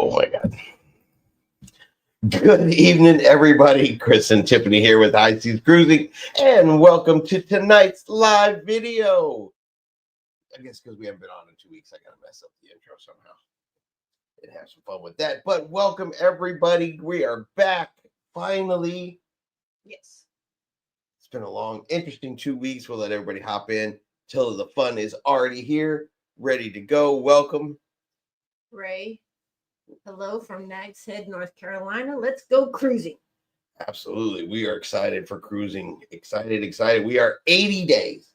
Oh my God. Good evening, everybody. Chris and Tiffany here with High Seas Cruising, and welcome to tonight's live video. I guess because we haven't been on in 2 weeks, I got to mess up the intro somehow and have some fun with that. But welcome, everybody. We are back finally. Yes. It's been a long, interesting 2 weeks. We'll let everybody hop in till the fun is already here, ready to go. Welcome, Ray. Hello from Nags Head, North Carolina. Let's go cruising. Absolutely. We are excited for cruising. Excited. We are 80 days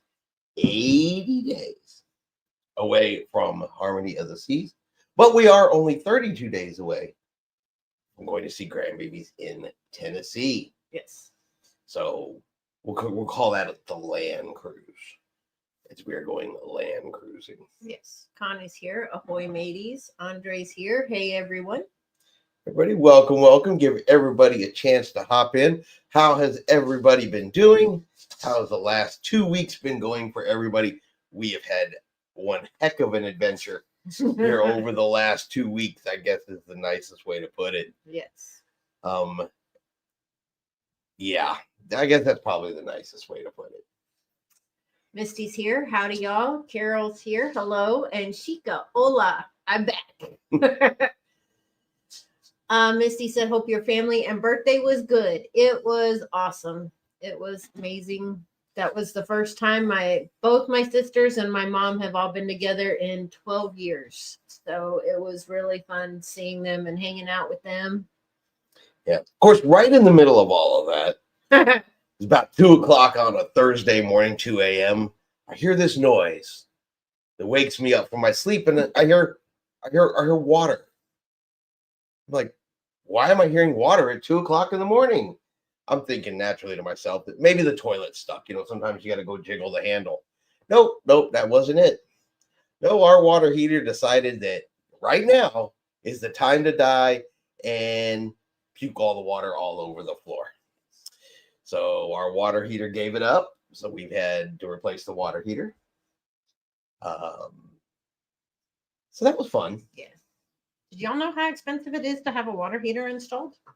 away from Harmony of the Seas, but we are only 32 days away from going to see grandbabies in Tennessee. Yes. So we'll call that the land cruise. We are going land cruising. Yes. Connie's here. Ahoy, mateys. Andre's here. Hey, everyone. Everybody, welcome. Give everybody a chance to hop in. How has everybody been doing? How has the last 2 weeks been going for everybody? We have had one heck of an adventure here over the last 2 weeks, I guess is the nicest way to put it. Yes. Yeah, I guess that's probably the nicest way to put it. Misty's here. Howdy, y'all. Carol's here. Hello. And Chica, hola. I'm back. Misty said, hope your family and birthday was good. It was awesome. It was amazing. That was the first time both my sisters and my mom have all been together in 12 years. So it was really fun seeing them and hanging out with them. Yeah. Of course, right in the middle of all of that, it's about 2 o'clock on a Thursday morning, 2 a.m. I hear this noise that wakes me up from my sleep, and I hear water. I'm like, why am I hearing water at 2 o'clock in the morning? I'm thinking naturally to myself that maybe the toilet's stuck. Sometimes you got to go jiggle the handle. Nope, that wasn't it. No, our water heater decided that right now is the time to die and puke all the water all over the floor. So our water heater gave it up. So we've had to replace the water heater. So that was fun. Yeah. Did y'all know how expensive it is to have a water heater installed? I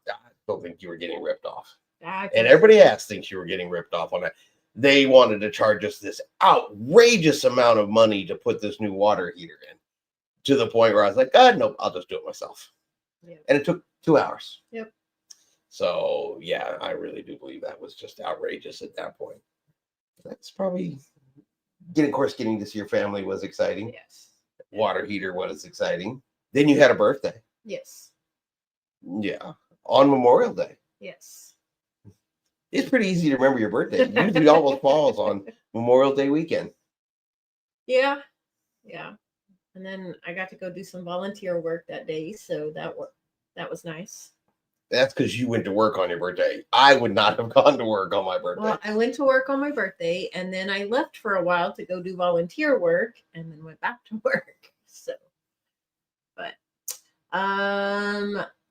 don't think you were getting ripped off. And everybody else thinks you were getting ripped off on that. They wanted to charge us this outrageous amount of money to put this new water heater in, to the point where I was like, nope, I'll just do it myself. Yep. And it took 2 hours. Yep. So, yeah, I really do believe that was just outrageous at that point. That's probably, getting to see your family was exciting. Yes. Water heater was exciting. Then you had a birthday. Yes. Yeah. On Memorial Day. Yes. It's pretty easy to remember your birthday. It usually almost falls on Memorial Day weekend. Yeah. And then I got to go do some volunteer work that day, so that was nice. That's because you went to work on your birthday. I would not have gone to work on my birthday. Well, I went to work on my birthday, and then I left for a while to go do volunteer work, and then went back to work. So, but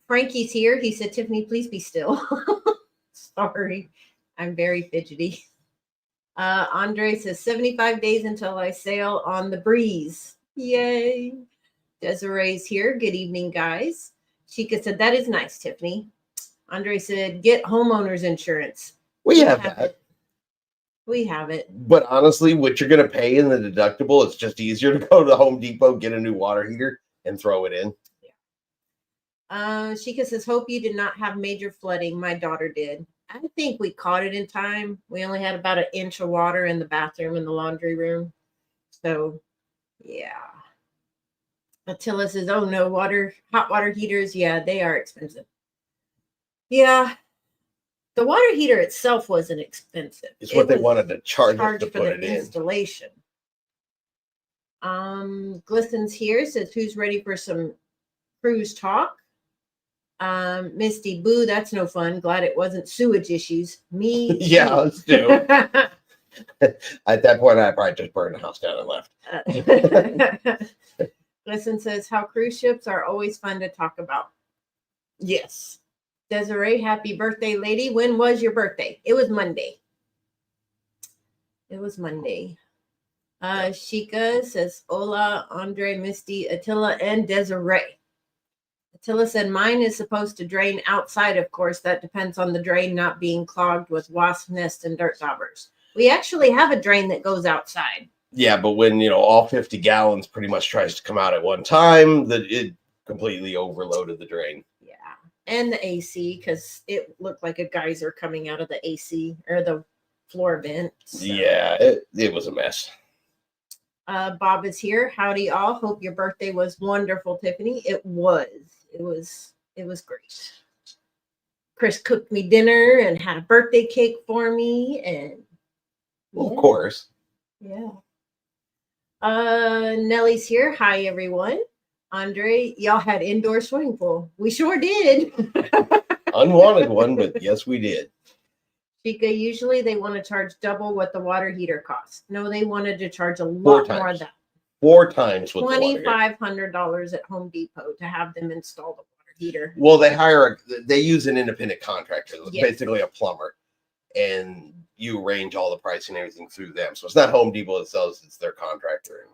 Frankie's here. He said, Tiffany, please be still. Sorry, I'm very fidgety. Andre says 75 days until I sail on the breeze. Yay. Desiree's here. Good evening, guys. Chica said, that is nice, Tiffany. Andre said, get homeowners insurance. We have that. We have it. But honestly, what you're going to pay in the deductible, it's just easier to go to Home Depot, get a new water heater, and throw it in. Yeah. Chica says, hope you did not have major flooding. My daughter did. I think we caught it in time. We only had about 1 inch of water in the bathroom and the laundry room. So, yeah. Attila says, oh no, hot water heaters. Yeah, they are expensive. Yeah. The water heater itself wasn't expensive. It's what they wanted to charge us to for put the it in. Installation. Glisten's here, says, who's ready for some cruise talk? Misty, boo, that's no fun. Glad it wasn't sewage issues. Me. Yeah, let's do. At that point, I probably just burned the house down and left. Glisten says, how cruise ships are always fun to talk about. Yes. Desiree, happy birthday, lady. When was your birthday? It was Monday. Shika says, hola, Andre, Misty, Attila, and Desiree. Attila said, mine is supposed to drain outside, of course. That depends on the drain not being clogged with wasp nests and dirt daubers. We actually have a drain that goes outside. Yeah, but when, all 50 gallons pretty much tries to come out at one time, that it completely overloaded the drain. Yeah. And the AC, because it looked like a geyser coming out of the AC or the floor vent. So. Yeah, it was a mess. Bob is here. Howdy all. Hope your birthday was wonderful, Tiffany. It was. It was great. Chris cooked me dinner and had a birthday cake for me, and Of course. Yeah. Nellie's here. Hi everyone. Andre, y'all had indoor swimming pool. We sure did. Unwanted one, but yes, we did. Chica, usually they want to charge double what the water heater costs. No, they wanted to charge a lot more than that. 4 times what $2,500 at Home Depot to have them install the water heater. Well, they use an independent contractor, basically a plumber, and you arrange all the pricing and everything through them. So it's not Home Depot that sells; it's their contractor.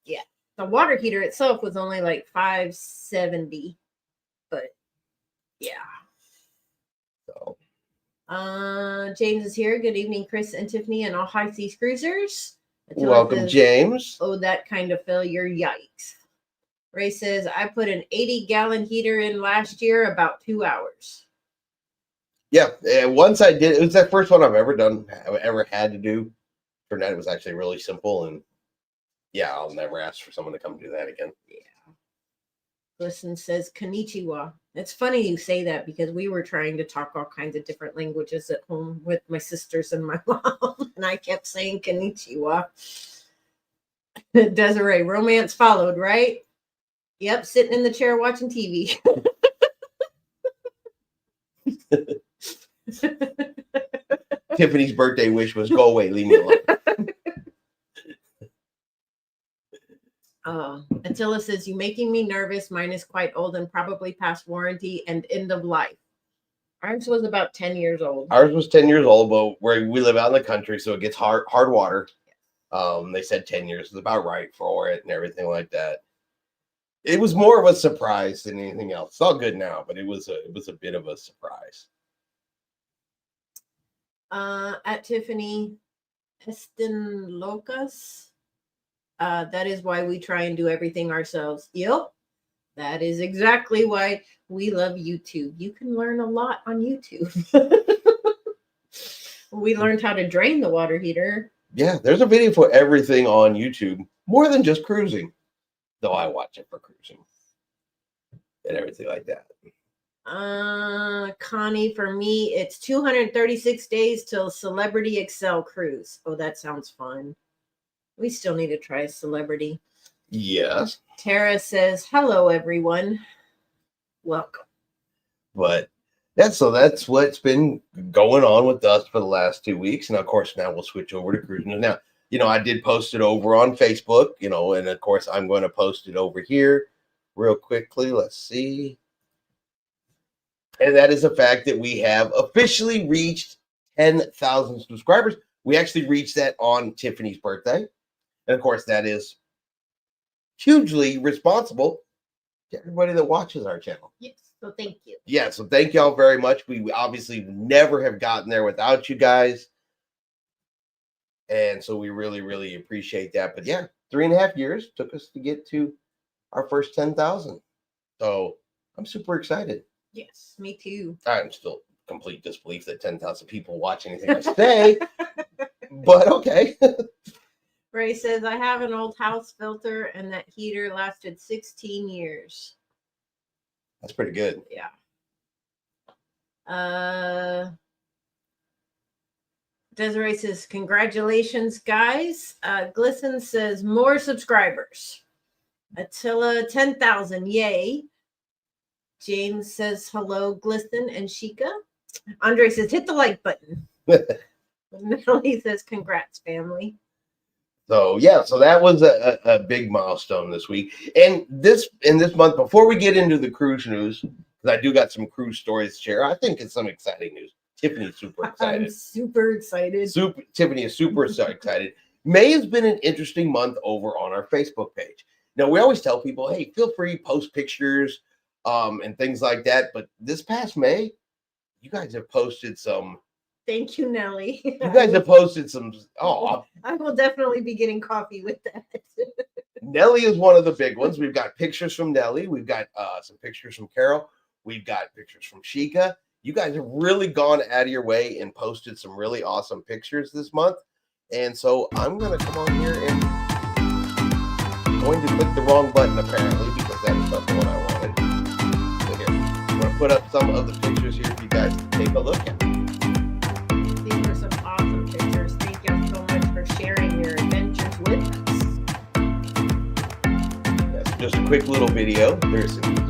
Yeah, the water heater itself was only like $570, but yeah. So. James is here. Good evening, Chris and Tiffany and all high seas cruisers. Welcome, James. Oh, that kind of failure. Yikes. Ray says, I put an 80-gallon heater in last year, about 2 hours. Yeah, once I did, it was that first one I've ever had to do. Turned out it was actually really simple, and yeah, I'll never ask for someone to come do that again. Yeah. Listen says, Konnichiwa. It's funny you say that because we were trying to talk all kinds of different languages at home with my sisters and my mom, and I kept saying Konnichiwa. Desiree, romance followed, right? Yep, sitting in the chair watching TV. Tiffany's birthday wish was go away, leave me alone. Attila says, you making me nervous. Mine is quite old and probably past warranty and end of life. Ours was about 10 years old. Ours was 10 years old, but where we live out in the country, so it gets hard water. They said 10 years is about right for it and everything like that. It was more of a surprise than anything else. It's all good now, but it was a bit of a surprise. At Tiffany Estin Locas. That is why we try and do everything ourselves. Yep. That is exactly why we love YouTube. You can learn a lot on YouTube. We learned how to drain the water heater. Yeah, there's a video for everything on YouTube, more than just cruising. Though I watch it for cruising and everything like that. Connie, for me, it's 236 days till Celebrity Excel cruise. Oh, that sounds fun. We still need to try Celebrity. Yes. Tara says, hello, everyone. Welcome. But that's what's been going on with us for the last 2 weeks. And of course, now we'll switch over to cruising. Now, I did post it over on Facebook, and of course, I'm going to post it over here real quickly. Let's see. And that is the fact that we have officially reached 10,000 subscribers. We actually reached that on Tiffany's birthday. And of course, that is hugely responsible to everybody that watches our channel. Yes. So thank you. Yeah. So thank y'all very much. We obviously never have gotten there without you guys. And so we really, really appreciate that. But yeah, 3.5 years took us to get to our first 10,000. So I'm super excited. Yes, me too. I'm still complete disbelief that 10,000 people watch anything I say. But okay. Ray says, I have an old house filter and that heater lasted 16 years. That's pretty good. Yeah. Desiree says, congratulations, guys. Glisten says, more subscribers. Attila, 10,000. Yay. James says, hello, Glisten and Sheikah. Andre says, hit the like button. Natalie says, congrats, family. So yeah, so that was a big milestone this week. And this month, before we get into the cruise news, because I do got some cruise stories to share, I think it's some exciting news. Tiffany's super excited. I'm super excited. Tiffany is super excited. May has been an interesting month over on our Facebook page. Now, we always tell people, hey, feel free, post pictures and things like that. But this past May, you guys have posted some. Thank you, Nelly. You guys have posted some. Oh, I will definitely be getting coffee with that. Nelly is one of the big ones. We've got pictures from Nelly. We've got some pictures from Carol. We've got pictures from Sheikah. You guys have really gone out of your way and posted some really awesome pictures this month. And so I'm going to come on here and going to click the wrong button apparently, because that is not the one I wanted. So here, I'm going to put up some of the pictures here for you guys to take a look at. These are some awesome pictures. Thank you so much for sharing your adventures with us. That's just a quick little video. There's some.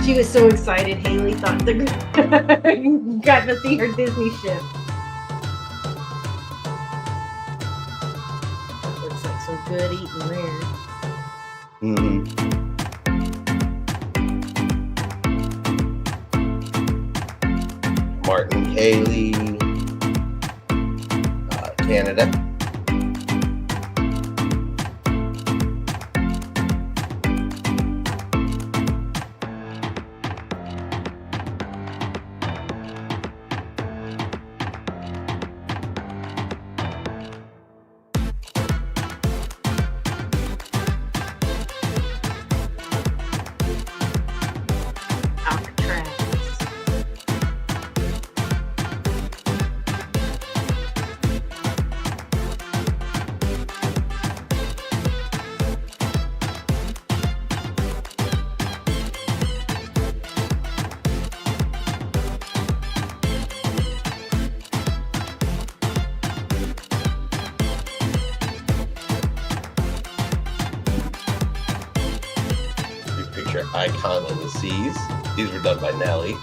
She was so excited. Haley thought got to see her Disney ship. That looks like some good eating there. Martin Haley, Canada. Icon of the Seas. These were done by Nelly. It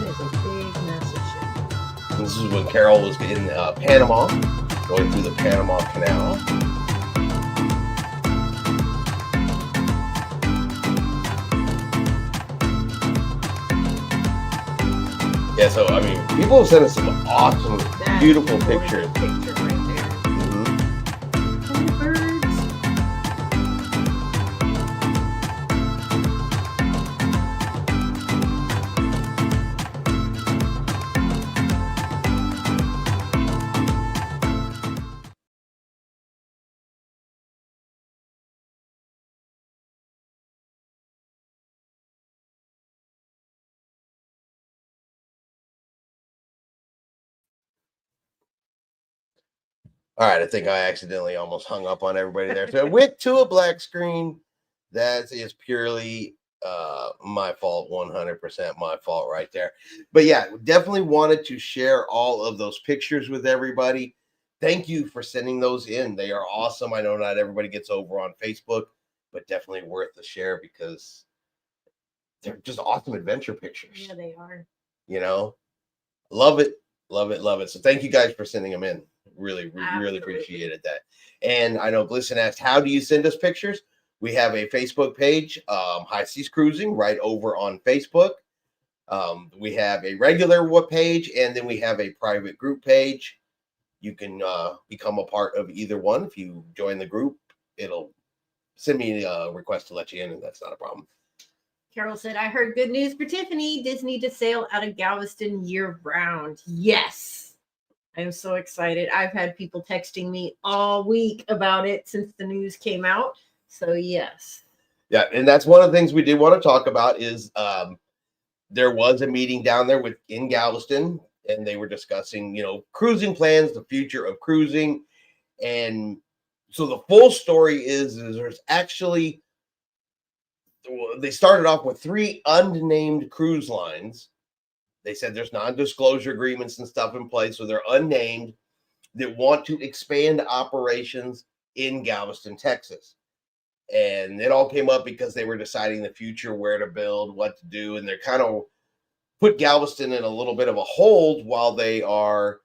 is a big, massive ship. This is when Carol was in Panama, going through the Panama Canal. Yeah, so I mean, people have sent us some awesome, beautiful pictures. Picture right there. And the birds. All right, I think I accidentally almost hung up on everybody there. So I went to a black screen. That is purely my fault, 100% my fault right there. But yeah, definitely wanted to share all of those pictures with everybody. Thank you for sending those in. They are awesome. I know not everybody gets over on Facebook, but definitely worth the share because they're just awesome adventure pictures. Yeah, they are. You know, love it, love it, love it. So thank you guys for sending them in. Really appreciated that. And I know Glisson asked, how do you send us pictures? We have a Facebook page, High Seas Cruising, right over on Facebook. We have a regular page, and then we have a private group page. You can become a part of either one. If you join the group, it'll send me a request to let you in, and that's not a problem. Carol said, I heard good news for Tiffany. Disney to sail out of Galveston year-round. Yes. I am so excited. I've had people texting me all week about it since the news came out. So, yes. Yeah, and that's one of the things we did want to talk about is there was a meeting down there in Galveston, and they were discussing, cruising plans, the future of cruising. And so the full story is there's actually, they started off with 3 unnamed cruise lines. They said there's non-disclosure agreements and stuff in place, so they're unnamed, that want to expand operations in Galveston, Texas. And it all came up because they were deciding the future, where to build, what to do, and they're kind of put Galveston in a little bit of a hold while they are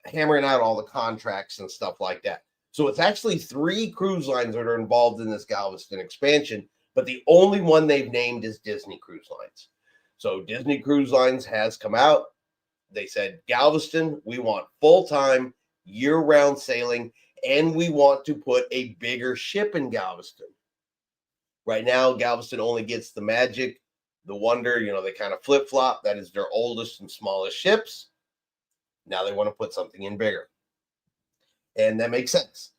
hammering out all the contracts and stuff like that. So it's actually 3 cruise lines that are involved in this Galveston expansion, but the only one they've named is Disney Cruise Lines. So Disney Cruise Lines has come out they said, Galveston, we want full-time, year-round sailing, and we want to put a bigger ship in Galveston. Right now, Galveston only gets the Magic, the Wonder, they kind of flip-flop. That is their oldest and smallest ships. Now they want to put something in bigger. And that makes sense.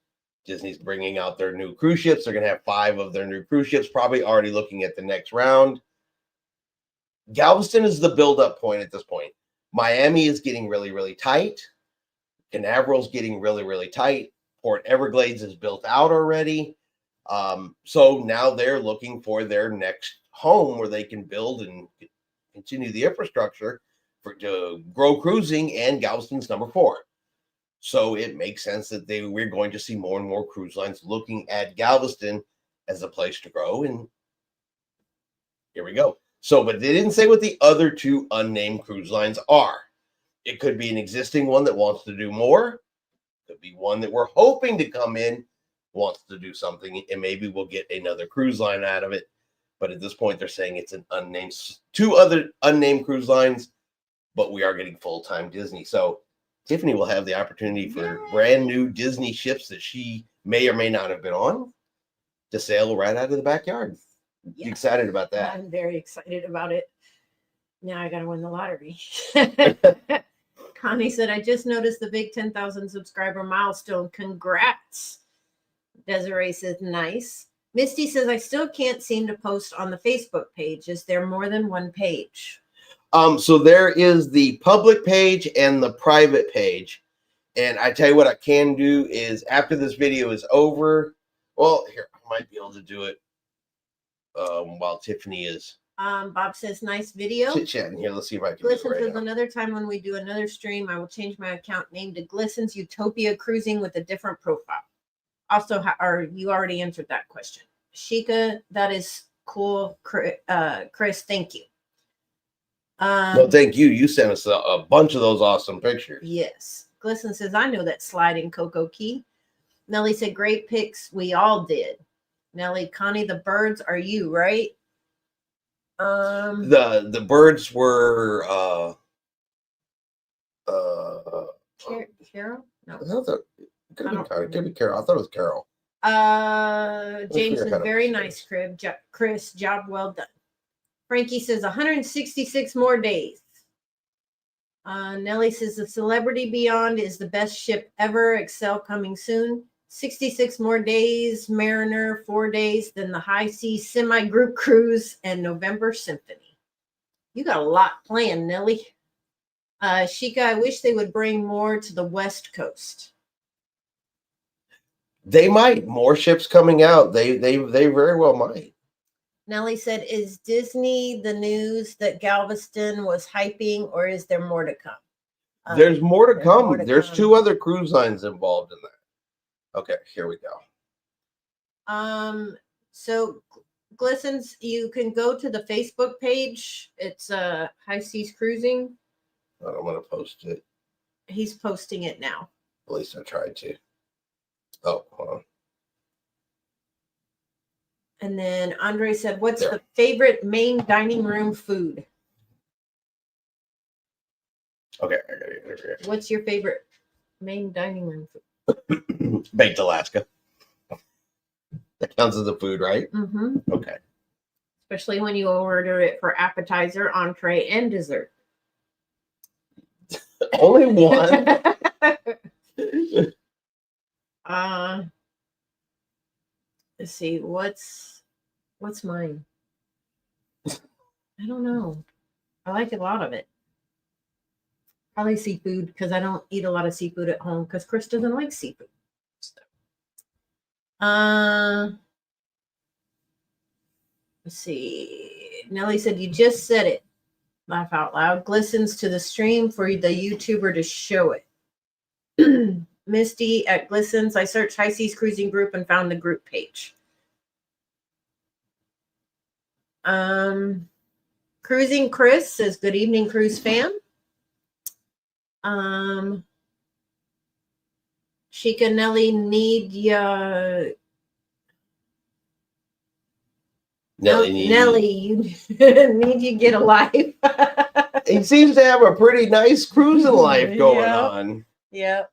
Disney's bringing out their new cruise ships. They're going to have 5 of their new cruise ships, probably already looking at the next round. Galveston is the build-up point at this point. Miami is getting really, really tight. Canaveral's getting really, really tight. Port Everglades is built out already. So now they're looking for their next home where they can build and continue the infrastructure to grow cruising, and Galveston's number 4. So it makes sense that we're going to see more and more cruise lines looking at Galveston as a place to grow. And here we go. So, but they didn't say what the other 2 unnamed cruise lines are. It could be an existing one that wants to do more. Could be one that we're hoping to come in, wants to do something, and maybe we'll get another cruise line out of it. But at this point, they're saying it's an unnamed, 2 other unnamed cruise lines, but we are getting full-time Disney. So Tiffany will have the opportunity for brand new Disney ships that she may or may not have been on to sail right out of the backyard. Yeah. You excited about that? I'm very excited about it. Now I got to win the lottery. Connie said, I just noticed the big 10,000 subscriber milestone. Congrats. Desiree says, nice. Misty says, I still can't seem to post on the Facebook page. Is there more than one page? So there is the public page and the private page. And I tell you what I can do is after this video is over, well, here, I might be able to do it while Tiffany is Bob says, nice video. chit-chatting here. Let's see if I can Glisten do it right says, now. another time when we do another stream, I will change my account name to Glisten's Utopia Cruising with a different profile. Also, you already answered that question. Sheikah, that is cool. Chris, thank you. No, thank you. You sent us a bunch of those awesome pictures. Yes. Glisten says, I know that slide in Cocoa Key. Nellie said, great pics. We all did. Nellie, Connie, the birds are you, right? The birds were Carol? No. Could be Carol. I thought it was Carol. James says, very nice, Chris. Job well done. Frankie says 166 more days. Nellie says the Celebrity Beyond is the best ship ever. Excel coming soon. 66 more days. Mariner, 4 days. Then the High Seas Semi-Group Cruise and November Symphony. You got a lot planned, Nellie. Sheikah, I wish they would bring more to the West Coast. They might. More ships coming out. They very well might. Nellie said, is Disney the news that Galveston was hyping, or is there more to come? There's more to come. More to There's come. 2 other cruise lines involved in that. Okay, here we go. So Glistens, you can go to the Facebook page. It's High Seas Cruising. I'm going to post it. He's posting it now. At least I tried to. Oh, hold on. And then Andre said, what's There. the favorite main dining room food? Okay, I got it over here. What's your favorite main dining room food? Baked Alaska. That counts as a food, right? Mm-hmm. Okay. Especially when you order it for appetizer, entree, and dessert. Only one. Let's see, what's mine? I don't know. I like a lot of it. Probably seafood, because I don't eat a lot of seafood at home because Chris doesn't like seafood. Let's see. Nellie said, you just said it. Laugh out loud. Glistens to the stream for the YouTuber to show it. Misty at Glistens. I searched High Seas Cruising Group and found the group page. Cruising Chris says, good evening, cruise fam. Sheikah, Nelly, need ya. Nelly, Nelly, you need you get a life. He seems to have a pretty nice cruising life going on. Yep.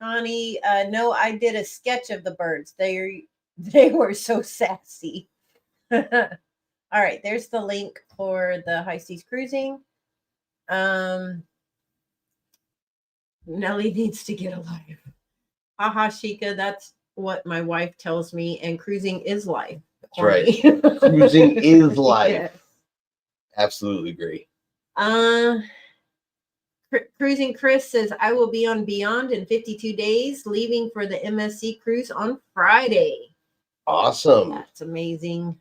Connie, no, I did a sketch of the birds. They were so sassy. All right, there's the link for the high seas cruising. Nelly needs to get a life. Haha, Shika, that's what my wife tells me, and cruising is life. That's right. Cruising is life. Yes. Absolutely agree. Cruising Chris says, I will be on Beyond in 52 days, leaving for the MSC cruise on Friday. Awesome. That's amazing.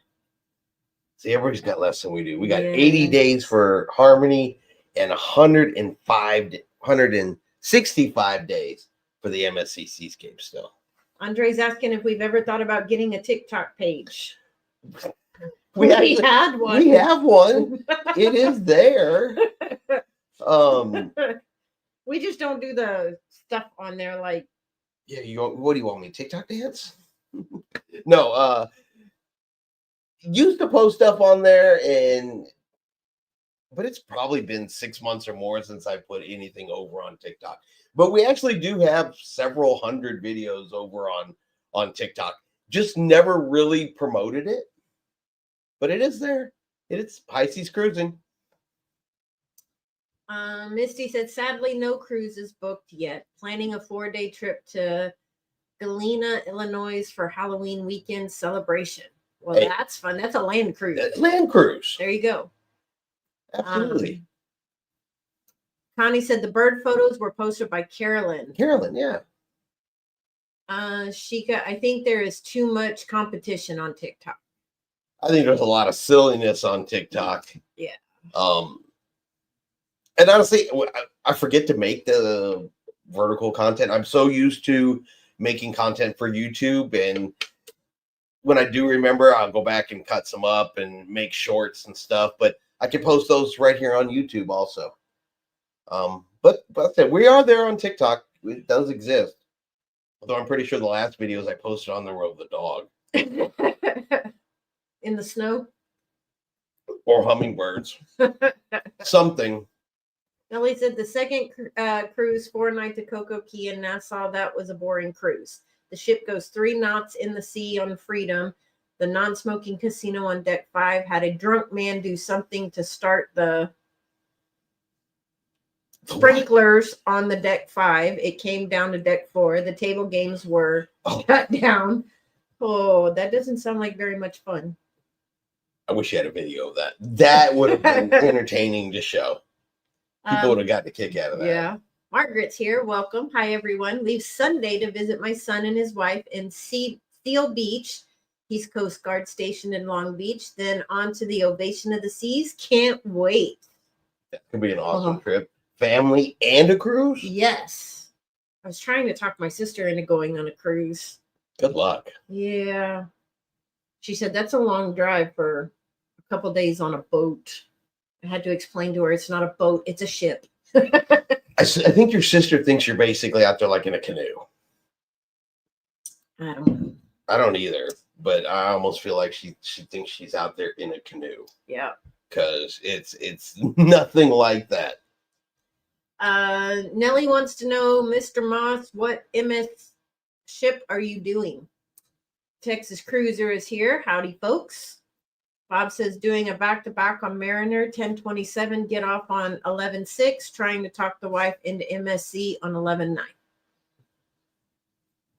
See, everybody's got less than we do. We got 80 days for Harmony and 165 days for the MSC Seascape still. Andre's asking if we've ever thought about getting a TikTok page. We had one. We have one. It is there. We just don't do the stuff on there like. Yeah, what do you want me? TikTok dance? No, used to post stuff on there, but it's probably been 6 months or more since I put anything over on TikTok. But we actually do have several hundred videos over on TikTok. Just never really promoted it. But it is there. It's high seas cruising. Misty said, sadly, no cruises booked yet. Planning a 4-day trip to Galena, Illinois for Halloween weekend celebration. Well, hey, that's fun. That's a land cruise. Land cruise. There you go. Absolutely. Connie said the bird photos were posted by Carolyn. Carolyn, yeah. Shika, I think there is too much competition on TikTok. I think there's a lot of silliness on TikTok. Yeah. And honestly, I forget to make the vertical content. I'm so used to making content for YouTube, and when I do remember, I'll go back and cut some up and make shorts and stuff. But I can post those right here on YouTube also. But I said we are there on TikTok. It does exist. Although I'm pretty sure the last videos I posted on there were of the dog. In the snow? Or hummingbirds. Something. Nellie said the second cruise 4 nights to Coco Key in Nassau, that was a boring cruise. The ship goes 3 knots in the sea on Freedom. The non-smoking casino on deck 5 had a drunk man do something to start the sprinklers on the deck 5. It came down to deck 4. The table games were shut down. Oh, that doesn't sound like very much fun. I wish you had a video of that. That would have been entertaining to show. People would have got the kick out of that. Yeah. Margaret's here. Welcome. Hi, everyone. Leave Sunday to visit my son and his wife in Steel Beach. He's Coast Guard stationed in Long Beach. Then on to the Ovation of the Seas. Can't wait. That could be an awesome trip. Family and a cruise? Yes. I was trying to talk my sister into going on a cruise. Good luck. Yeah. She said that's a long drive for a couple days on a boat. I had to explain to her it's not a boat, it's a ship. I think your sister thinks you're basically out there like in a canoe. I don't know. I don't either, but I almost feel like she thinks she's out there in a canoe. Yeah. Because it's nothing like that. Nellie wants to know, Mr. Moss, what MS ship are you doing? Texas Cruiser is here. Howdy, folks. Bob says doing a back-to-back on Mariner, 10/27, get off on 11/6, trying to talk the wife into MSC on 11/9.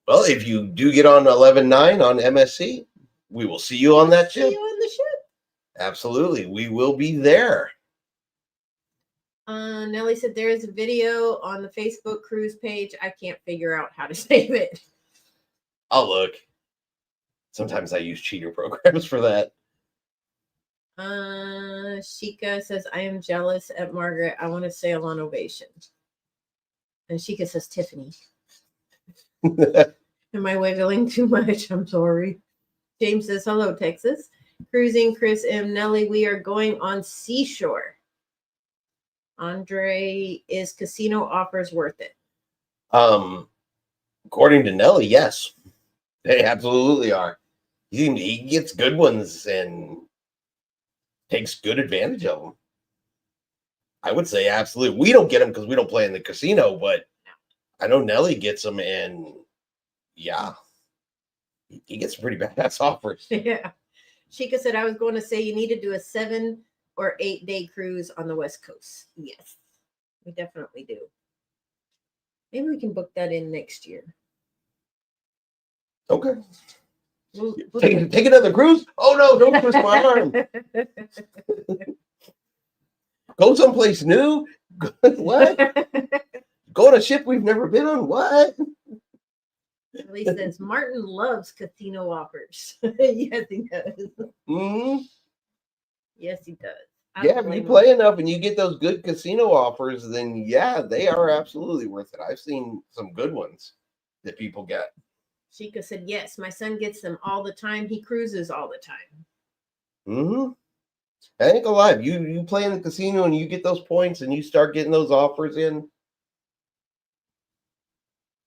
Well, if you do get on 11/9 on MSC, we will see you on that ship. See you on the ship. Absolutely. We will be there. Nellie said there is a video on the Facebook cruise page. I can't figure out how to save it. I'll look. Sometimes I use cheater programs for that. Shika says, I am jealous at Margaret. I want to sail on Ovation. And Shika says, Tiffany. Am I wiggling too much? I'm sorry. James says, hello, Texas. Cruising, Chris M. Nelly, we are going on Seashore. Andre, is casino offers worth it? According to Nelly, yes. They absolutely are. He gets good ones and takes good advantage of them. I would say absolutely. We don't get them because we don't play in the casino, but I know Nelly gets them, and yeah, he gets some pretty badass offers. Yeah. Sheikah said, I was going to say you need to do a 7 or 8 day cruise on the West Coast. Yes, we definitely do. Maybe we can book that in next year. Okay. We'll take another cruise? Oh, no, don't twist my arm. Go someplace new? What? Go on a ship we've never been on? What? Lee says Martin loves casino offers. Yes, he does. Mm-hmm. Yes, he does. Yeah, if you play enough and you get those good casino offers, then yeah, they are absolutely worth it. I've seen some good ones that people get. Sheikah said, yes, my son gets them all the time. He cruises all the time. Mm-hmm. I ain't gonna lie. You play in the casino and you get those points and you start getting those offers in,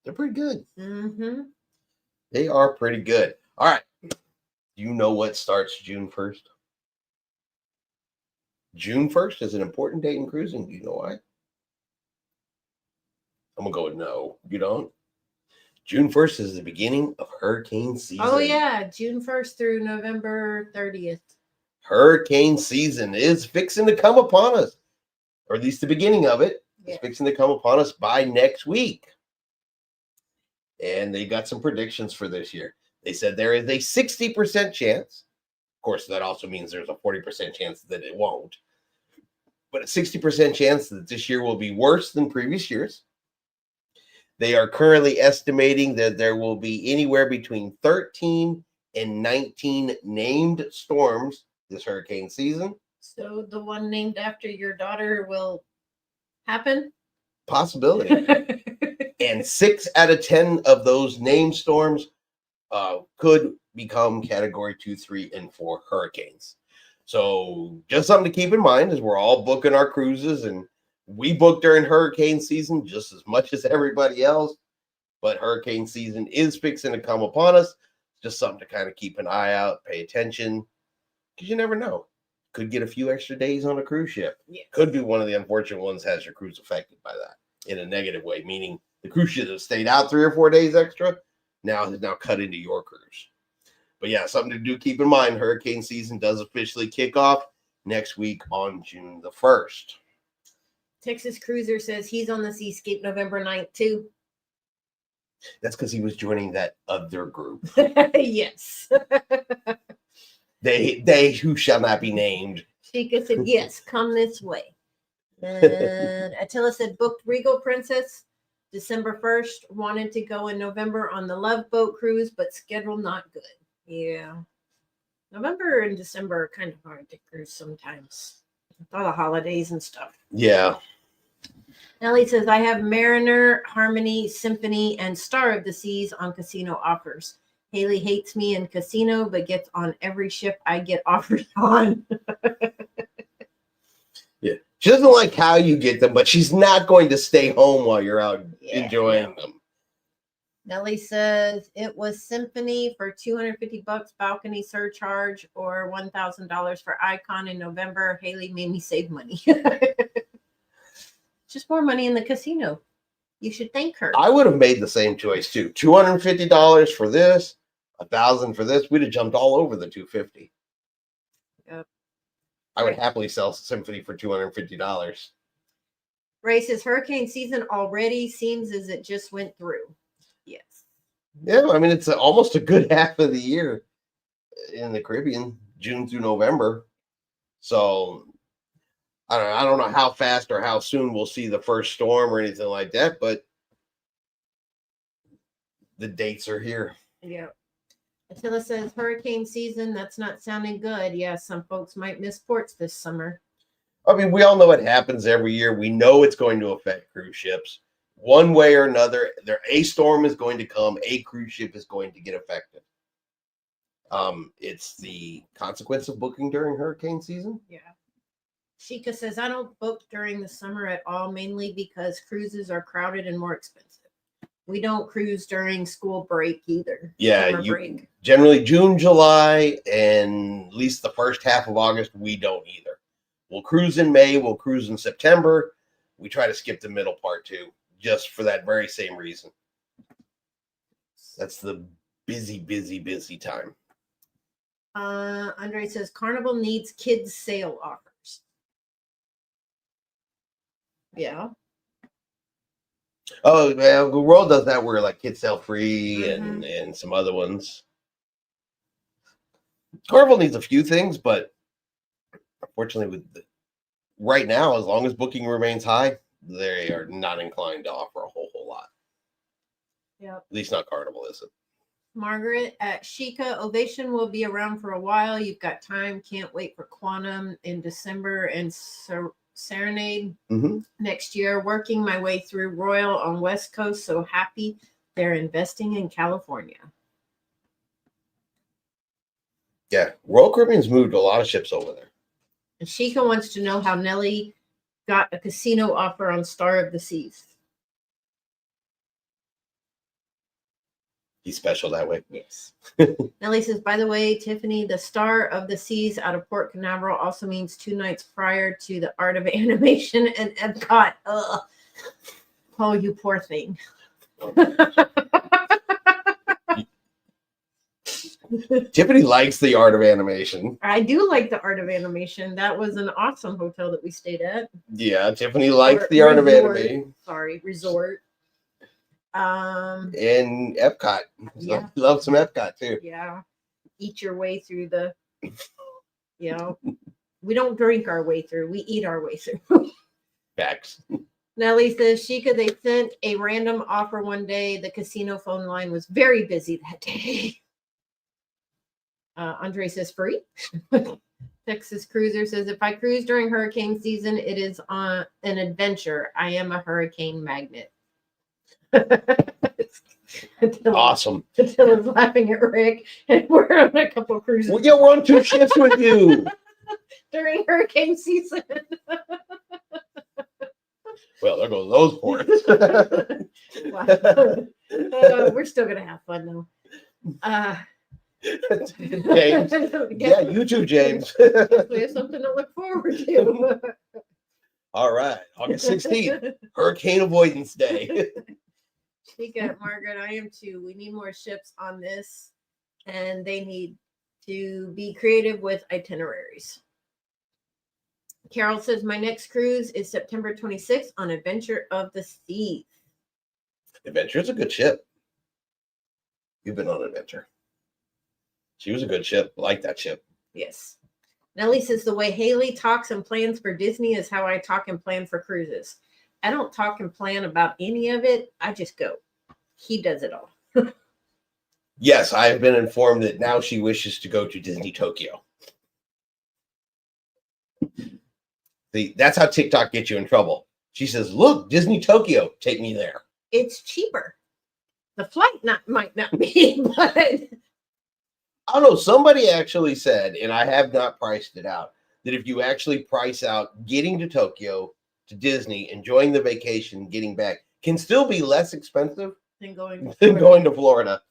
they're pretty good. Mm-hmm. They are pretty good. All right. Do you know what starts June 1st? June 1st is an important date in cruising. Do you know why? I'm going to go with no. You don't? June 1st is the beginning of hurricane season. Oh, yeah. June 1st through November 30th. Hurricane season is fixing to come upon us, or at least the beginning of it. It's fixing to come upon us by next week. And they got some predictions for this year. They said there is a 60% chance. Of course, that also means there's a 40% chance that it won't. But a 60% chance that this year will be worse than previous years. They are currently estimating that there will be anywhere between 13 and 19 named storms this hurricane season. So the one named after your daughter will happen? Possibility. And 6 out of 10 of those named storms could become category 2, 3, and 4 hurricanes. So just something to keep in mind as we're all booking our cruises, and we book during hurricane season just as much as everybody else. But hurricane season is fixing to come upon us. Just something to kind of keep an eye out, pay attention, because you never know. Could get a few extra days on a cruise ship. Yes. Could be one of the unfortunate ones has your cruise affected by that in a negative way, meaning the cruise ship has stayed out 3 or 4 days extra, now has cut into your cruise. But yeah, something to do. Keep in mind, hurricane season does officially kick off next week on June the 1st. Texas Cruiser says he's on the Seascape November 9th too. That's because he was joining that other group. Yes. They who shall not be named. Sheikah said, yes, come this way. And Attila said, booked Regal Princess December 1st. Wanted to go in November on the Love Boat cruise, but schedule not good. Yeah. November and December are kind of hard to cruise sometimes. With all the holidays and stuff. Yeah. Ellie says, I have Mariner, Harmony, Symphony, and Star of the Seas on casino offers. Haley hates me in casino, but gets on every ship I get offered on. Yeah. She doesn't like how you get them, but she's not going to stay home while you're out enjoying them. Nellie says it was Symphony for $250 balcony surcharge or $1,000 for Icon in November. Haley made me save money. Just more money in the casino. You should thank her. I would have made the same choice too. $250 for this, $1,000 for this. We'd have jumped all over the $250. Yep. I would happily sell Symphony for $250. Ray says hurricane season already seems as it just went through. Yes. Yeah, I mean it's almost a good half of the year in the Caribbean, June through November. So I don't know how fast or how soon we'll see the first storm or anything like that, but the dates are here. Yeah. Attila says hurricane season, that's not sounding good. Yeah, some folks might miss ports this summer. I mean, we all know it happens every year. We know it's going to affect cruise ships. One way or another, a storm is going to come, a cruise ship is going to get affected. It's the consequence of booking during hurricane season. Yeah. Sheikah says, I don't book during the summer at all, mainly because cruises are crowded and more expensive. We don't cruise during school break either. Yeah, generally June, July, and at least the first half of August, we don't either. We'll cruise in May. We'll cruise in September. We try to skip the middle part too, just for that very same reason. That's the busy time. Andre says Carnival needs kids sale offers. Yeah. Oh, well, the world does that where like kids sell free and some other ones. Carnival needs a few things, but unfortunately, right now, as long as booking remains high, they are not inclined to offer a whole lot. Yeah. At least not Carnival, is it? Margaret at Sheikah, Ovation will be around for a while. You've got time. Can't wait for Quantum in December and Serenade next year. Working my way through Royal on West Coast. So happy they're investing in California. Yeah, Royal Caribbean's moved a lot of ships over there. And Sheikah wants to know how Nellie got a casino offer on Star of the Seas. He's special that way. Yes. Nellie says, by the way, Tiffany, the Star of the Seas out of Port Canaveral also means 2 nights prior to the Art of Animation and Epcot. Ugh. Oh, you poor thing. Tiffany likes the Art of Animation. I do like the Art of Animation. That was an awesome hotel that we stayed at. Yeah, Tiffany likes the Art of Animation. Sorry, resort. And Epcot. Yeah. Love some Epcot too. Yeah. Eat your way through the, we don't drink our way through. We eat our way through. Facts. Nellie says, Sheikah, they sent a random offer one day. The casino phone line was very busy that day. Andre says, free. Texas Cruiser says, if I cruise during hurricane season, it is on an adventure. I am a hurricane magnet. Awesome. Attila's laughing at Rick, and we're on a couple of cruises. We're on 2 ships with you during hurricane season. Well, there goes those ports. We're still gonna have fun though. James. Yeah, you too, James. We have something to look forward to. All right, August 16th, Hurricane Avoidance Day. Speak at Margaret, I am too. We need more ships on this, and they need to be creative with itineraries. Carol says, my next cruise is September 26th on Adventure of the Seas. Adventure's a good ship. You've been on Adventure. She was a good ship. I like that ship. Yes. Nellie says, the way Haley talks and plans for Disney is how I talk and plan for cruises. I don't talk and plan about any of it. I just go. He does it all. Yes, I have been informed that now she wishes to go to Disney Tokyo. See, that's how TikTok gets you in trouble. She says, look, Disney Tokyo, take me there. It's cheaper. The flight might not be, but... I don't know. Somebody actually said, and I have not priced it out, that if you actually price out getting to Tokyo, to Disney, enjoying the vacation, getting back, can still be less expensive than going to Florida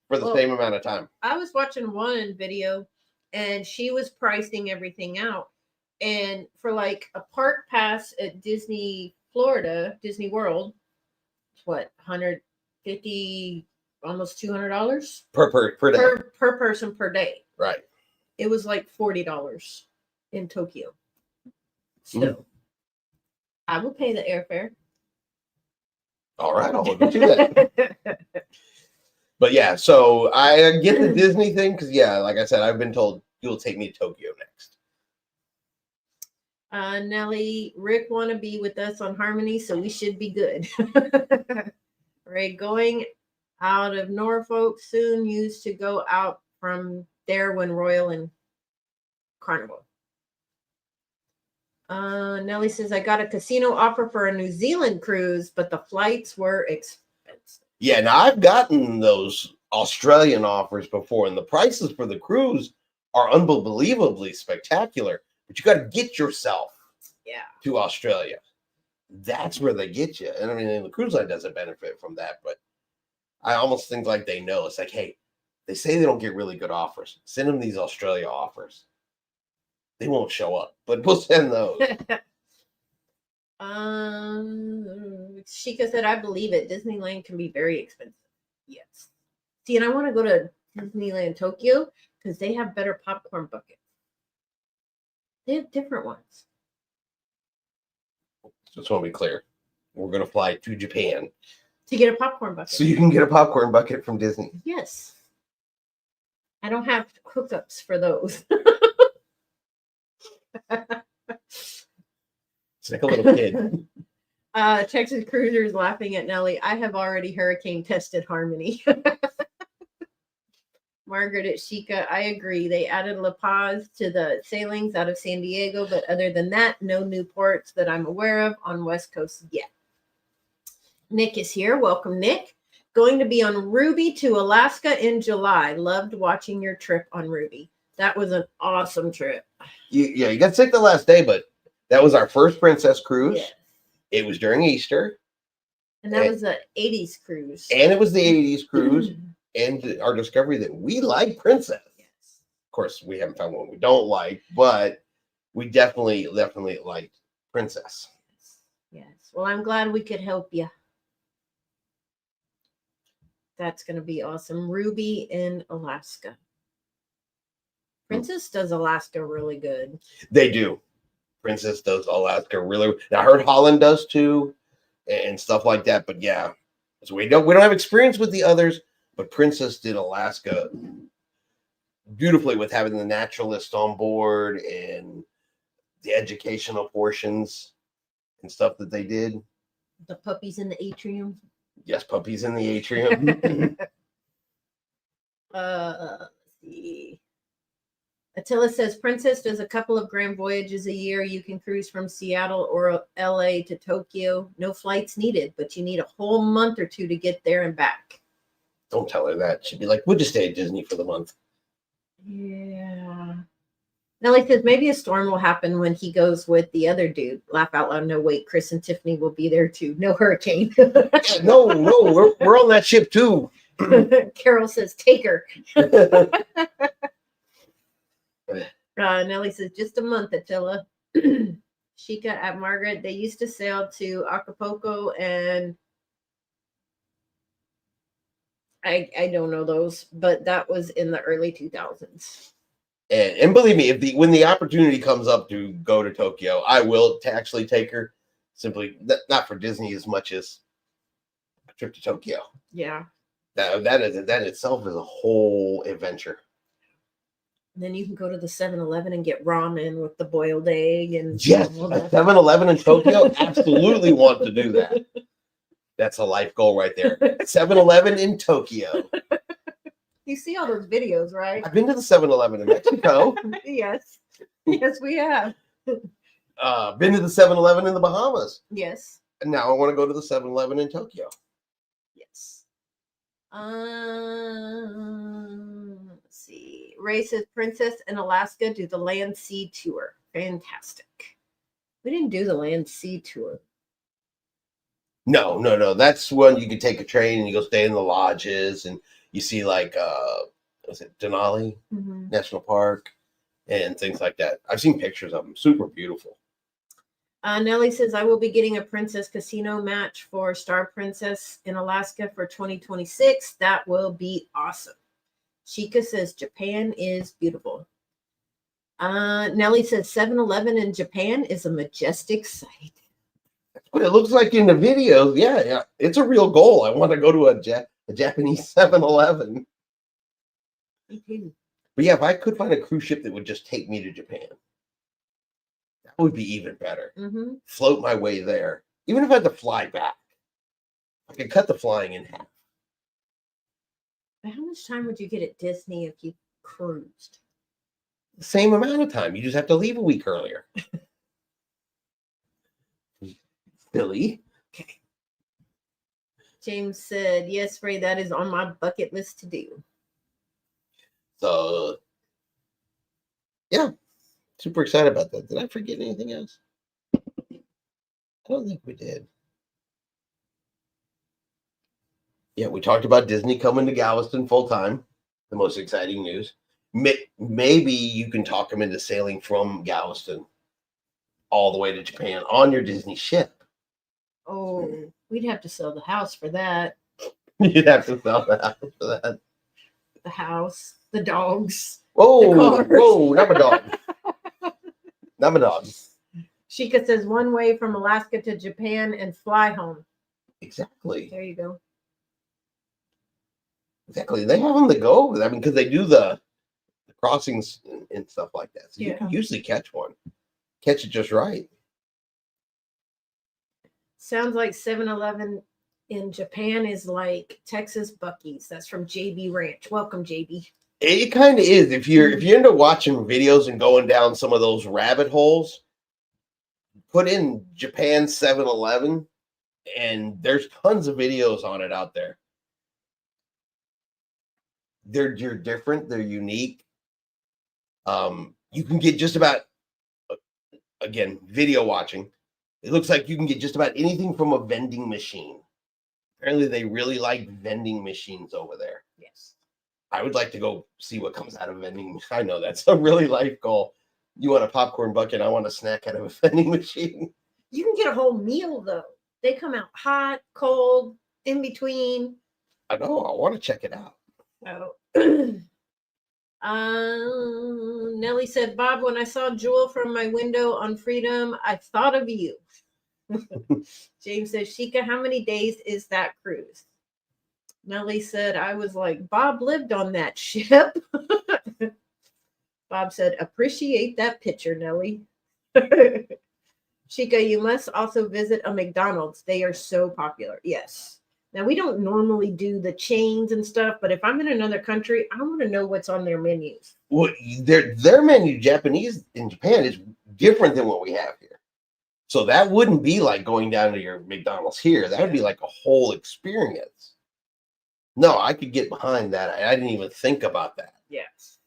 for the same amount of time. I was watching one video, and she was pricing everything out. And for like a park pass at Disney Florida, Disney World, it's what, $150, almost $200 per day, per person per day. Right. It was like $40 in Tokyo. So I will pay the airfare. All right, I'll look into that. But yeah, so I get the Disney thing because like I said, I've been told you'll take me to Tokyo next. Nellie, Rick want to be with us on Harmony, so we should be good. Ray, going out of Norfolk soon, used to go out from there when Royal and Carnival. Nellie says, I got a casino offer for a New Zealand cruise, but the flights were expensive. Yeah, now I've gotten those Australian offers before, and the prices for the cruise are unbelievably spectacular. But you got to get yourself to Australia. That's where they get you. And I mean, the cruise line doesn't benefit from that, but I almost think like they know. It's like, hey, they say they don't get really good offers. Send them these Australia offers. They won't show up, but we'll send those. Sheikah said, I believe it. Disneyland can be very expensive. Yes. See, and I want to go to Disneyland Tokyo because they have better popcorn buckets. They have different ones. Just want to be clear. We're going to fly to Japan to get a popcorn bucket. So you can get a popcorn bucket from Disney. Yes. I don't have hookups for those. It's like a little kid. Texas Cruisers laughing at Nelly. I have already hurricane tested Harmony. Margaret at Sheikah. I agree. They added La Paz to the sailings out of San Diego, but other than that, no new ports that I'm aware of on West Coast yet. Nick is here. Welcome, Nick. Going to be on Ruby to Alaska in July. Loved watching your trip on Ruby. That was an awesome trip. You got sick the last day, but that was our first Princess cruise. Yes. It was during Easter. And that was the 80s cruise. And it was the 80s cruise. And our discovery that we like Princess. Yes. Of course, we haven't found one we don't like, but we definitely liked Princess. Yes. Well, I'm glad we could help you. That's going to be awesome. Ruby in Alaska. Princess does Alaska really good. They do. Princess does Alaska really. I heard Holland does too, and stuff like that. But yeah, so we don't have experience with the others. But Princess did Alaska beautifully with having the naturalist on board and the educational portions and stuff that they did. The puppies in the atrium. Yes, puppies in the atrium. Let's see. Attila says Princess does a couple of grand voyages a year. You can cruise from Seattle or LA to Tokyo. No flights needed, but you need a whole month or two to get there and back. Don't tell her that. She'd be like, we'll just stay at Disney for the month. Yeah. Nellie says maybe a storm will happen when he goes with the other dude. Laugh out loud. No, wait. Chris and Tiffany will be there too. No hurricane. No, we're on that ship too. Carol says, take her. Nellie says, just a month, Attila. Sheikah at Margaret. They used to sail to Acapulco and I don't know those, but that was in the early 2000s. And believe me, when the opportunity comes up to go to Tokyo, I will actually take her. Simply not for Disney as much as a trip to Tokyo. Yeah, that itself is a whole adventure. And then you can go to the 7-Eleven and get ramen with the boiled egg and yes, a 7-Eleven in Tokyo. Absolutely want to do that. That's a life goal right there. 7-Eleven in Tokyo. You see all those videos, right? I've been to the 7-Eleven in Mexico. Yes. Yes, we have. Been to the 7-Eleven in the Bahamas. Yes. And now I want to go to the 7-Eleven in Tokyo. Yes. Let's see. Ray says Princess in Alaska do the land sea tour. Fantastic. We didn't do the land sea tour. No. That's when you could take a train and you go stay in the lodges and you see like was it Denali National Park and things like that. I've seen pictures of them. Super beautiful. Nellie says I will be getting a Princess Casino match for Star Princess in Alaska for 2026. That will be awesome. Sheikah says Japan is beautiful. Nellie says 7-Eleven in Japan is a majestic sight. But it looks like in the videos, yeah, it's a real goal. I want to go to a Japanese 7-Eleven. But yeah, if I could find a cruise ship that would just take me to Japan, that would be even better. Float my way there. Even if I had to fly back, I could cut the flying in half. But how much time would you get at Disney if you cruised? The same amount of time. You just have to leave a week earlier. Billy. Okay. James said, yes, Ray, that is on my bucket list to do. So, yeah, super excited about that. Did I forget anything else? I don't think we did. Yeah, we talked about Disney coming to Galveston full time. The most exciting news. Maybe you can talk them into sailing from Galveston all the way to Japan on your Disney ship. Oh, we'd have to sell the house for that. You'd have to sell the house for that. The house, the dogs. Whoa, not my dog. Not my dog. Sheikah says 1 way from Alaska to Japan and fly home. Exactly. There you go. Exactly. They have them to go. I mean, because they do the crossings and stuff like that. So you can usually catch one. Catch it just right. Sounds like 7-Eleven in Japan is like Texas Buc-ee's. That's from JB Ranch. Welcome, JB. It kind of is. If you're into watching videos and going down some of those rabbit holes, put in Japan 7-Eleven, and there's tons of videos on it out there. They're different. They're unique. You can get just about, again, video watching. It looks like you can get just about anything from a vending machine. Apparently, they really like vending machines over there. Yes. I would like to go see what comes out of vending. I know that's a really life goal. You want a popcorn bucket, I want a snack out of a vending machine. You can get a whole meal, though. They come out hot, cold, in between. I know. I want to check it out. Oh. Nellie said, Bob, when I saw Jewel from my window on Freedom, I thought of you. James says, Sheikah, how many days is that cruise? Nellie said, I was like, Bob lived on that ship. Bob said, appreciate that picture, Nellie. Sheikah, you must also visit a McDonald's. They are so popular. Yes. Now, we don't normally do the chains and stuff, but if I'm in another country, I want to know what's on their menus. Well, their menu, Japanese in Japan, is different than what we have here. So that wouldn't be like going down to your McDonald's here. That would be like a whole experience. No, I could get behind that. I didn't even think about that. Yes.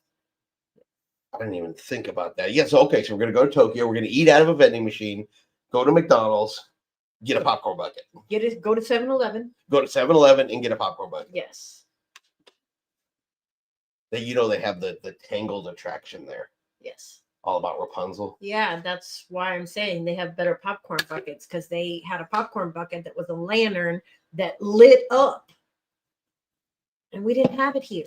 I didn't even think about that. Yes, okay, so we're going to go to Tokyo. We're going to eat out of a vending machine, go to McDonald's, get a popcorn bucket. Go to 7-Eleven. Go to 7-Eleven and get a popcorn bucket. Yes. They have the Tangled attraction there. Yes. All about Rapunzel. Yeah, that's why I'm saying they have better popcorn buckets, because they had a popcorn bucket that was a lantern that lit up. And we didn't have it here.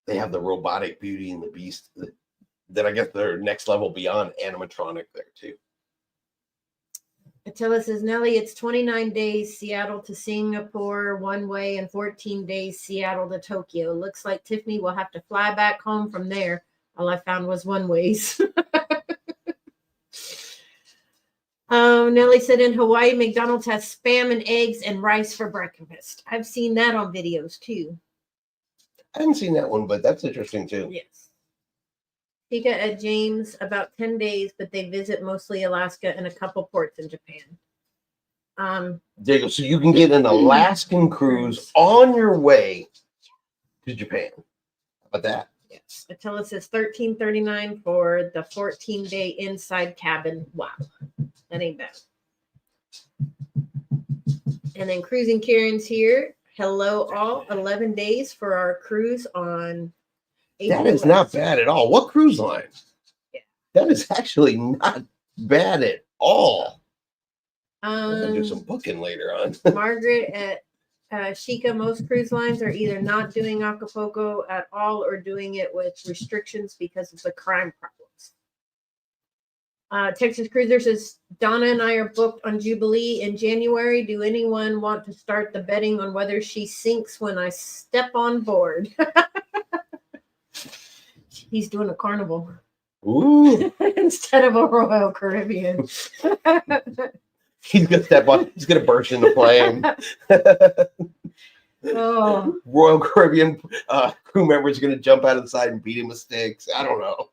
They have the robotic Beauty and the Beast that I guess they're next level beyond animatronic there too. Attila says, Nellie, it's 29 days Seattle to Singapore one way and 14 days Seattle to Tokyo. Looks like Tiffany will have to fly back home from there. All I found was one ways. Nellie said, in Hawaii, McDonald's has Spam and eggs and rice for breakfast. I've seen that on videos too. I haven't seen that one, but that's interesting too. Yes. Sheikah at James, about 10 days, but they visit mostly Alaska and a couple ports in Japan. There you go. So you can get an Alaskan cruise on your way to Japan. How about that? Yes. Attila says $13.39 for the 14-day inside cabin. Wow. That ain't bad. And then Cruising Karen's here. Hello, all. 11 days for our cruise on April. That is not bad at all. What cruise line? Yeah. That is actually not bad at all. I'm going to do some booking later on. Margaret at Sheikah, most cruise lines are either not doing Acapulco at all or doing it with restrictions because of the crime problems. Texas Cruiser says, Donna and I are booked on Jubilee in January. Do anyone want to start the betting on whether she sinks when I step on board? He's doing a Carnival. Ooh. Instead of a Royal Caribbean. He's going to step on. He's going to burst into flame. Oh. Royal Caribbean crew member is going to jump out of the side and beat him with sticks. I don't know.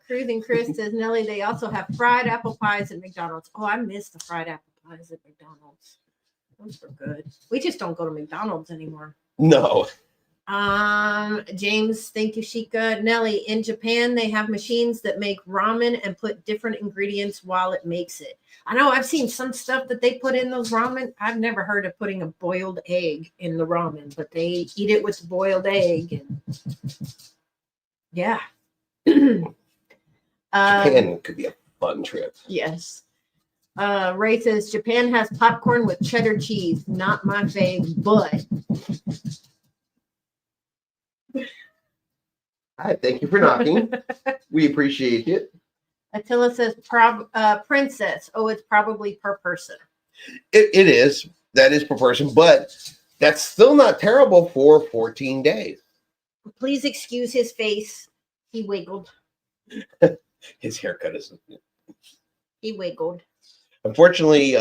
Cruising Chris says, Nellie, they also have fried apple pies at McDonald's. Oh, I miss the fried apple pies at McDonald's. Those were good. We just don't go to McDonald's anymore. No. James, thank you, Shika. Nelly, in Japan, they have machines that make ramen and put different ingredients while it makes it. I know I've seen some stuff that they put in those ramen. I've never heard of putting a boiled egg in the ramen, but they eat it with boiled egg. And yeah. Japan could be a fun trip. Yes. Ray says Japan has popcorn with cheddar cheese. Not my fave, but Hi, thank you for knocking. We appreciate it. Attila says princess. Oh, it's probably per person. It is. That is per person, but that's still not terrible for 14 days. Please excuse his face. He wiggled. His haircut is. He wiggled. Unfortunately,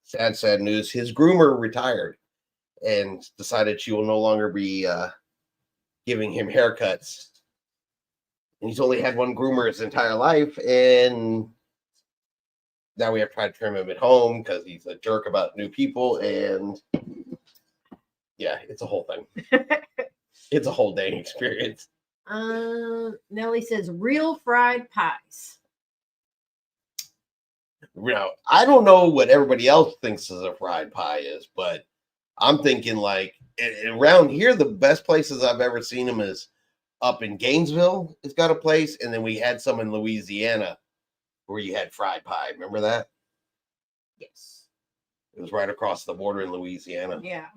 sad news. His groomer retired and decided she will no longer be giving him haircuts. And he's only had one groomer his entire life, and now we have to try to trim him at home because he's a jerk about new people. And yeah, it's a whole thing. It's a whole dang experience. Nelly says real fried pies. Now, I don't know what everybody else thinks is a fried pie is, but I'm thinking like around here, the best places I've ever seen them is up in Gainesville. It's got a place, and then we had some in Louisiana where you had fried pie. Remember that? Yes. It was right across the border in Louisiana. Yeah.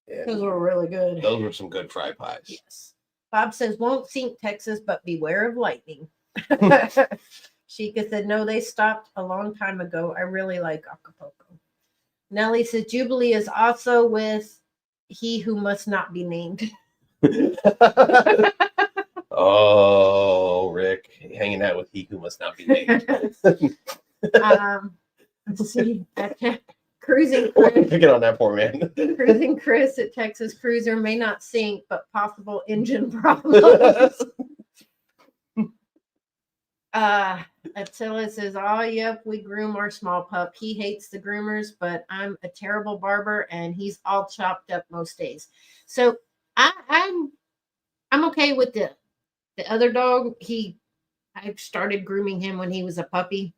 And those were really good. Those were some good fried pies. Yes. Bob says, won't sink Texas, but beware of lightning. Sheikah said, no, they stopped a long time ago. I really like Acapulco. Nelly says, Jubilee is also with he who must not be named. Oh, Rick, hanging out with he who must not be named. Let's see. Cruising Chris. Picking on that poor man. Cruising Chris at Texas Cruiser may not sink, but possible engine problems. Attila says, oh, yep, we groom our small pup. He hates the groomers, but I'm a terrible barber, and he's all chopped up most days. So I'm okay with the other dog. I started grooming him when he was a puppy.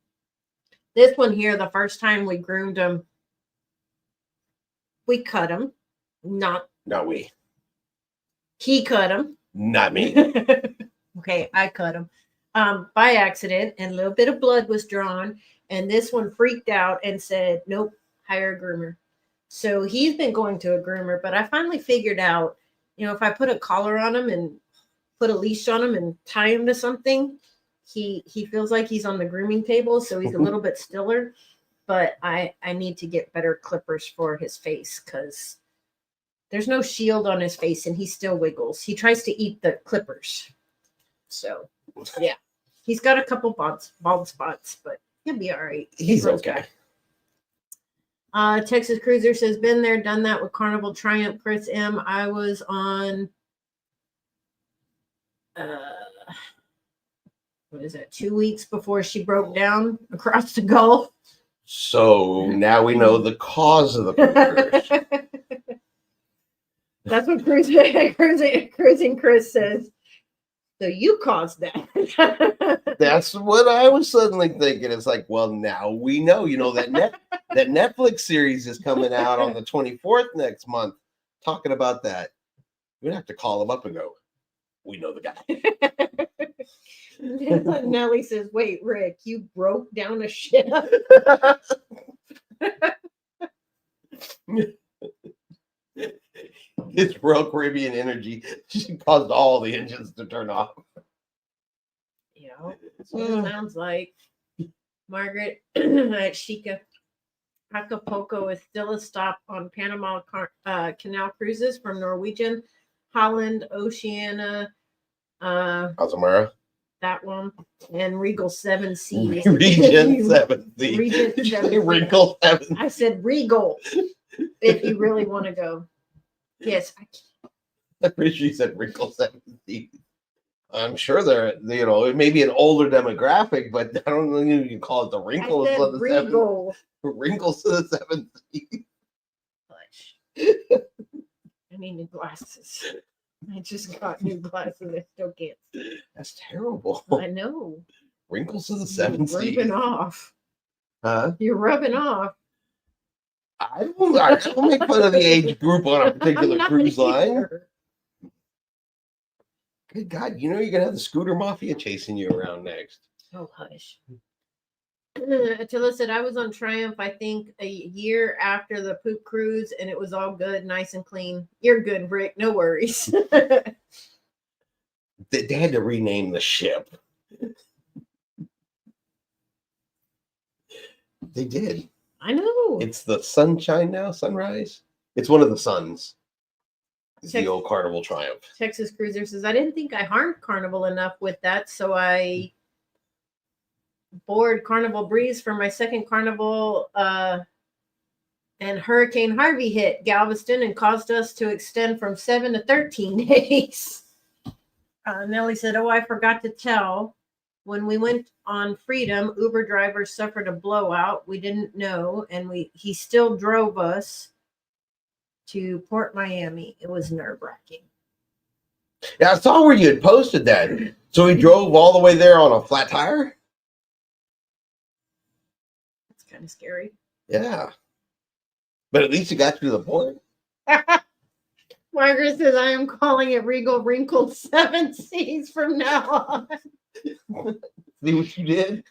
This one here, the first time we groomed him, we cut him. Not we. He cut him. Not me. Okay, I cut him by accident, and a little bit of blood was drawn. And this one freaked out and said, nope, hire a groomer. So he's been going to a groomer, but I finally figured out, if I put a collar on him and put a leash on him and tie him to something, he feels like he's on the grooming table, so he's a little bit stiller. But I need to get better clippers for his face because there's no shield on his face and he still wiggles. He tries to eat the clippers. So, yeah. He's got a couple bald spots, but he'll be all right. He's okay. Texas Cruiser says, been there, done that with Carnival Triumph. Chris M. I was on, what is that, 2 weeks before she broke down across the Gulf. So now we know the cause of the clippers. That's what Cruising Chris says. So you caused that. That's what I was suddenly thinking. It's like, well, now we know. That that Netflix series is coming out on the 24th next month, talking about that. We're gonna have to call him up and go, we know the guy. Nelly says, wait, Rick, you broke down a ship. It's Royal Caribbean Energy. She caused all the engines to turn off. Yeah, that's what it sounds like. Margaret at Shika. Acapulco is still a stop on Panama Canal cruises from Norwegian, Holland, Oceania, Azamara. That one, and Regal 7 Seas. Regent 7 Seas. Regent 7 Regal 7. I said Regal. If you really want to go. Yes. I'm pretty sure you said Regal 7 Seas. I'm sure they're, it may be an older demographic, but I don't think you can call it the wrinkles of the Regal. wrinkles to the 7 Seas. Push. need new glasses. I just got new glasses. I still can't see. That's terrible. I know. Wrinkles of the You're 70s. rubbing off. Huh? You're rubbing off. I don't make fun of the age group on a particular I'm not cruise line. either. Good God, you know you're gonna have the scooter mafia chasing you around next. Oh, hush. Attila said, I was on Triumph, I think, a year after the poop cruise, and it was all good, nice and clean. You're good, Rick. No worries. They had to rename the ship. They did. I know. It's the Sunshine now, Sunrise. It's one of the suns. It's the old Carnival Triumph. Texas Cruiser says, I didn't think I harmed Carnival enough with that, so I board Carnival Breeze for my second Carnival, and Hurricane Harvey hit Galveston and caused us to extend from 7 to 13 days. Nellie said, oh, I forgot to tell. When we went on Freedom, Uber driver suffered a blowout. We didn't know, and he still drove us to Port Miami. It was nerve-wracking. Yeah, I saw where you had posted that. So he drove all the way there on a flat tire? That's kind of scary. Yeah. But at least you got you to the port. Margaret says, I am calling it Regal Wrinkled 7 Seas from now on. See what you did?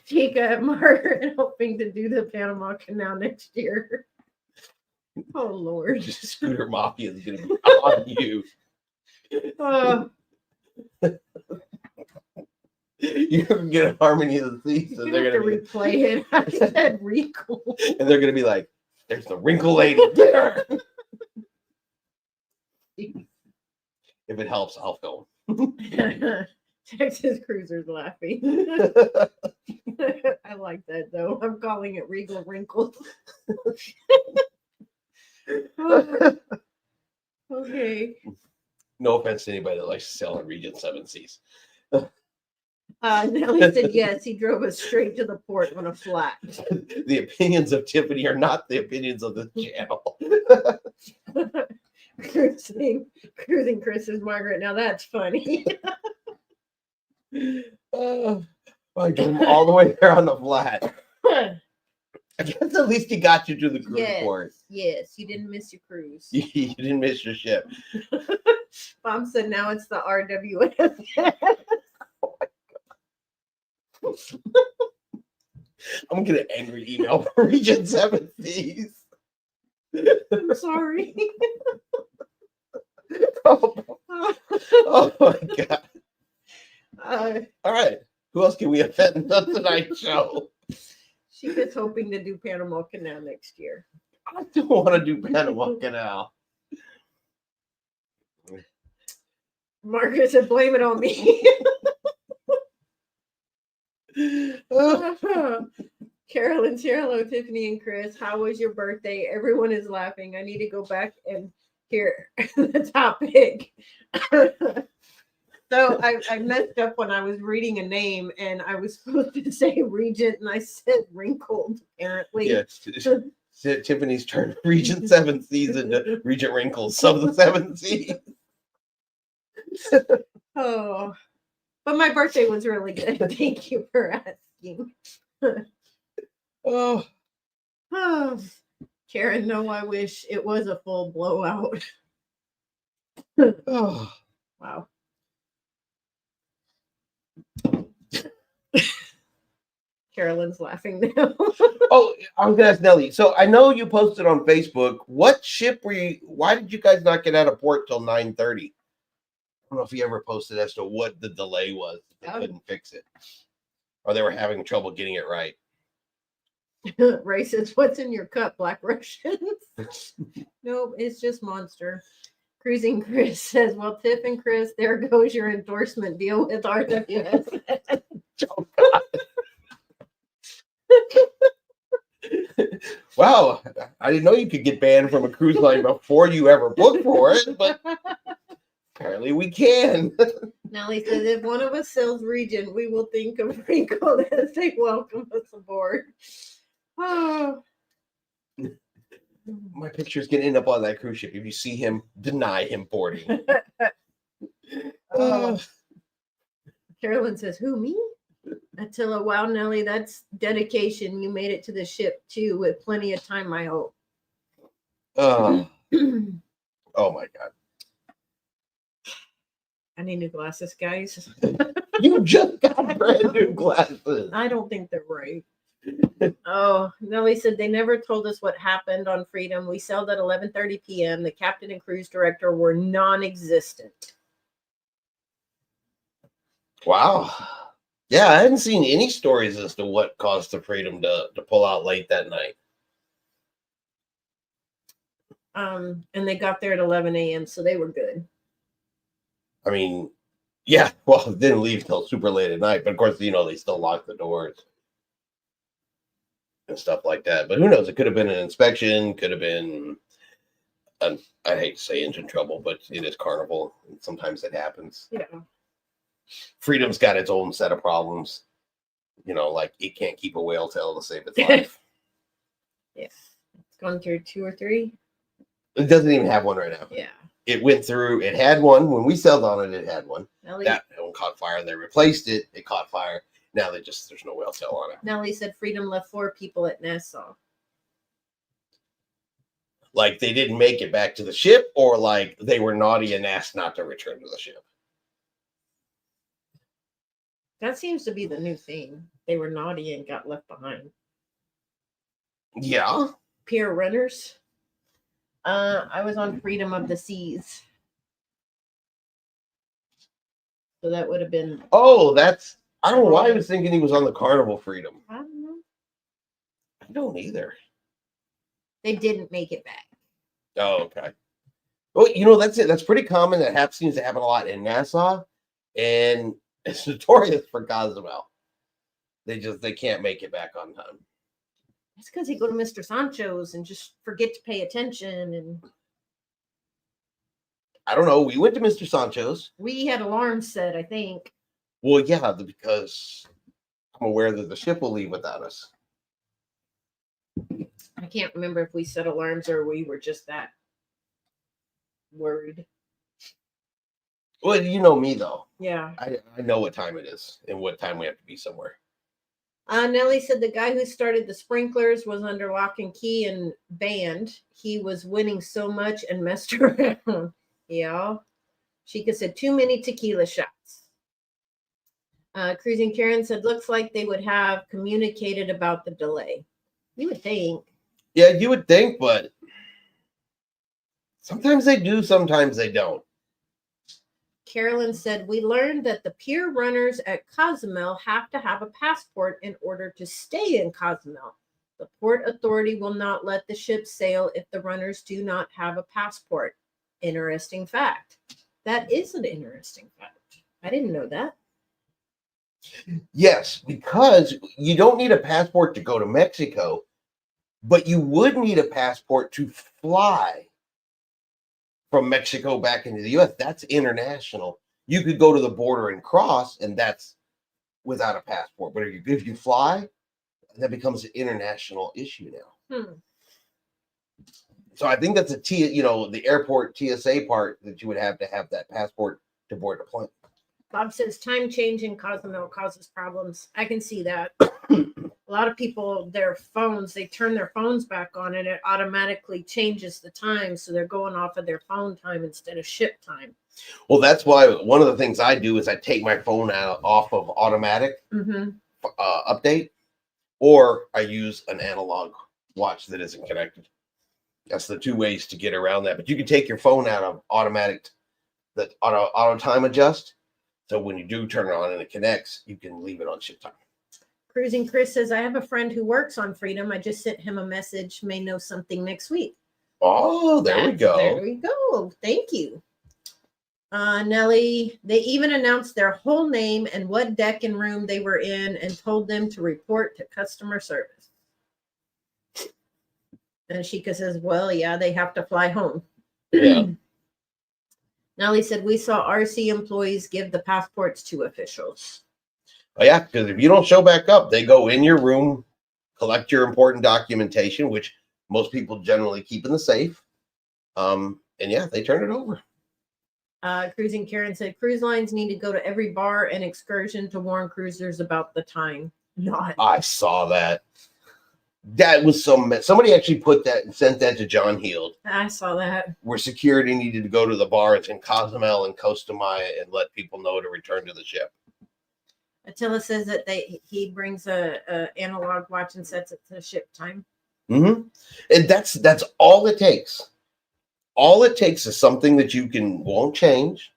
Tika, Margaret hoping to do the Panama Canal next year. Oh, Lord. Scooter Mafia is going to be on you. You're going to get a Harmony of the Seas. So they're going to replay it. I said Regal. And they're going to be like, there's the wrinkle lady. Get her. If it helps, I'll film. Texas Cruiser's laughing. I like that, though. I'm calling it Regal Wrinkles. Okay. No offense to anybody that likes to sail on Regent 7 Seas. Nellie said, yes, he drove us straight to the port on a flat. The opinions of Tiffany are not the opinions of the channel. Cruising Chris's Margaret. Now that's funny. I drove all the way there on the flat. I guess at least he got you to the cruise port. Yes, you didn't miss your cruise. You didn't miss your ship. Mom said now it's the RWS. Oh my God. I'm gonna get an angry email from Region 7 Seas. I'm sorry. Oh my God. All right. Who else can we offend on tonight's show? She is hoping to do Panama Canal next year. I don't want to do Panama Canal. Margaret said, blame it on me. Carolyn, hello, Tiffany and Chris. How was your birthday? Everyone is laughing. I need to go back and hear the topic. So I messed up when I was reading a name and I was supposed to say Regent and I said Wrinkled, apparently. Yes. Tiffany's turned Regent 7 Seas into Regent Wrinkles of the 7 Seas. Oh, but my birthday was really good. Thank you for asking. Oh, Karen, no, I wish it was a full blowout. Oh, wow. Carolyn's laughing now. Oh, I was gonna ask Nellie. So I know you posted on Facebook. What ship were you? Why did you guys not get out of port till 9:30? I don't know if you ever posted as to what the delay was. They couldn't fix it, or they were having trouble getting it right. Ray says, "What's in your cup, Black Russians?" Nope, it's just Monster. Cruising Chris says, "Well, Tiff and Chris, there goes your endorsement deal with RWS." Oh, God. Wow, I didn't know you could get banned from a cruise line before you ever booked for it, but apparently we can. Nellie says, if one of us sells Regent, we will think of Wrinkled as they welcome us aboard. Oh, my picture's gonna end up on that cruise ship. If you see him, deny him boarding. Carolyn says, "Who, me?" Attila, wow, Nelly, that's dedication. You made it to the ship too, with plenty of time, I hope. Oh my God. I need new glasses, guys. You just got brand new glasses. I don't think they're right. Oh, Nelly said they never told us what happened on Freedom. We sailed at 11:30 p.m. The captain and cruise director were non-existent. Wow. Yeah, I hadn't seen any stories as to what caused the Freedom to pull out late that night. And they got there at 11 a.m., so they were good. I mean, yeah, well, it didn't leave till super late at night, but of course, they still locked the doors and stuff like that. But who knows? It could have been an inspection, could have been, I hate to say engine trouble, but it is Carnival, and sometimes it happens. Yeah. Freedom's got its own set of problems. Like it can't keep a whale tail to save its life. Yeah. It's gone through 2 or 3. It doesn't even have one right now. Yeah. It went through, it had one. When we sailed on it, it had one. Nelly, That one caught fire. They replaced it. It caught fire. Now there's no whale tail on it. Nelly said Freedom left 4 people at Nassau. Like they didn't make it back to the ship, or like they were naughty and asked not to return to the ship. That seems to be the new thing. They were naughty and got left behind. Yeah. Pier runners. I was on Freedom of the Seas. So that would have been. Oh, I don't know why I was thinking he was on the Carnival Freedom. I don't know. I don't either. They didn't make it back. Oh, okay. Well, that's it. That's pretty common. That seems to happen a lot in Nassau, and it's notorious for Cozumel. They can't make it back on time. It's because they go to Mr. Sancho's and just forget to pay attention. And I don't know. We went to Mr. Sancho's. We had alarms set, I think. Well, yeah, because I'm aware that the ship will leave without us. I can't remember if we set alarms or we were just that worried. Well, you know me, though. Yeah. I know what time it is and what time we have to be somewhere. Nellie said the guy who started the sprinklers was under lock and key and banned. He was winning so much and messed around. Yeah. Sheikah said too many tequila shots. Cruising Karen said looks like they would have communicated about the delay. You would think. Yeah, you would think, but sometimes they do, sometimes they don't. Carolyn said, we learned that the pier runners at Cozumel have to have a passport in order to stay in Cozumel. The port authority will not let the ship sail if the runners do not have a passport. Interesting fact. That is an interesting fact. I didn't know that. Yes, because you don't need a passport to go to Mexico, but you would need a passport to fly from Mexico back into the U.S. That's international. You could go to the border and cross, and that's without a passport. But if you fly, that becomes an international issue now. So I think that's the airport TSA part that you would have to have that passport to board the plane. Bob says time change in Cozumel causes problems. I can see that. A lot of people, their phones, they turn their phones back on and it automatically changes the time. So they're going off of their phone time instead of ship time. Well, that's why one of the things I do is I take my phone off of automatic update, or I use an analog watch that isn't connected. That's the 2 ways to get around that. But you can take your phone out of automatic, that auto time adjust. So when you do turn it on and it connects, you can leave it on ship time. Cruising Chris says, I have a friend who works on Freedom. I just sent him a message, may know something next week. Oh, there we go. There we go. Thank you. Nellie, they even announced their whole name and what deck and room they were in and told them to report to customer service. And Sheikah says, well, yeah, they have to fly home. Yeah. Nellie said, we saw RC employees give the passports to officials. Oh, yeah, because if you don't show back up, they go in your room, collect your important documentation, which Most people generally keep in the safe. And yeah, they turn it over. Cruising Karen said cruise lines need to go to every bar and excursion to warn cruisers about the time. Not. I saw that. That was somebody actually put that and sent that to John Heald, I saw that. where security needed to go to the bars in Cozumel and Costa Maya and let people know to return to the ship. Attila says that he brings a analog watch and sets it to ship time. Mm-hmm. And that's all it takes. All it takes is something that you won't change,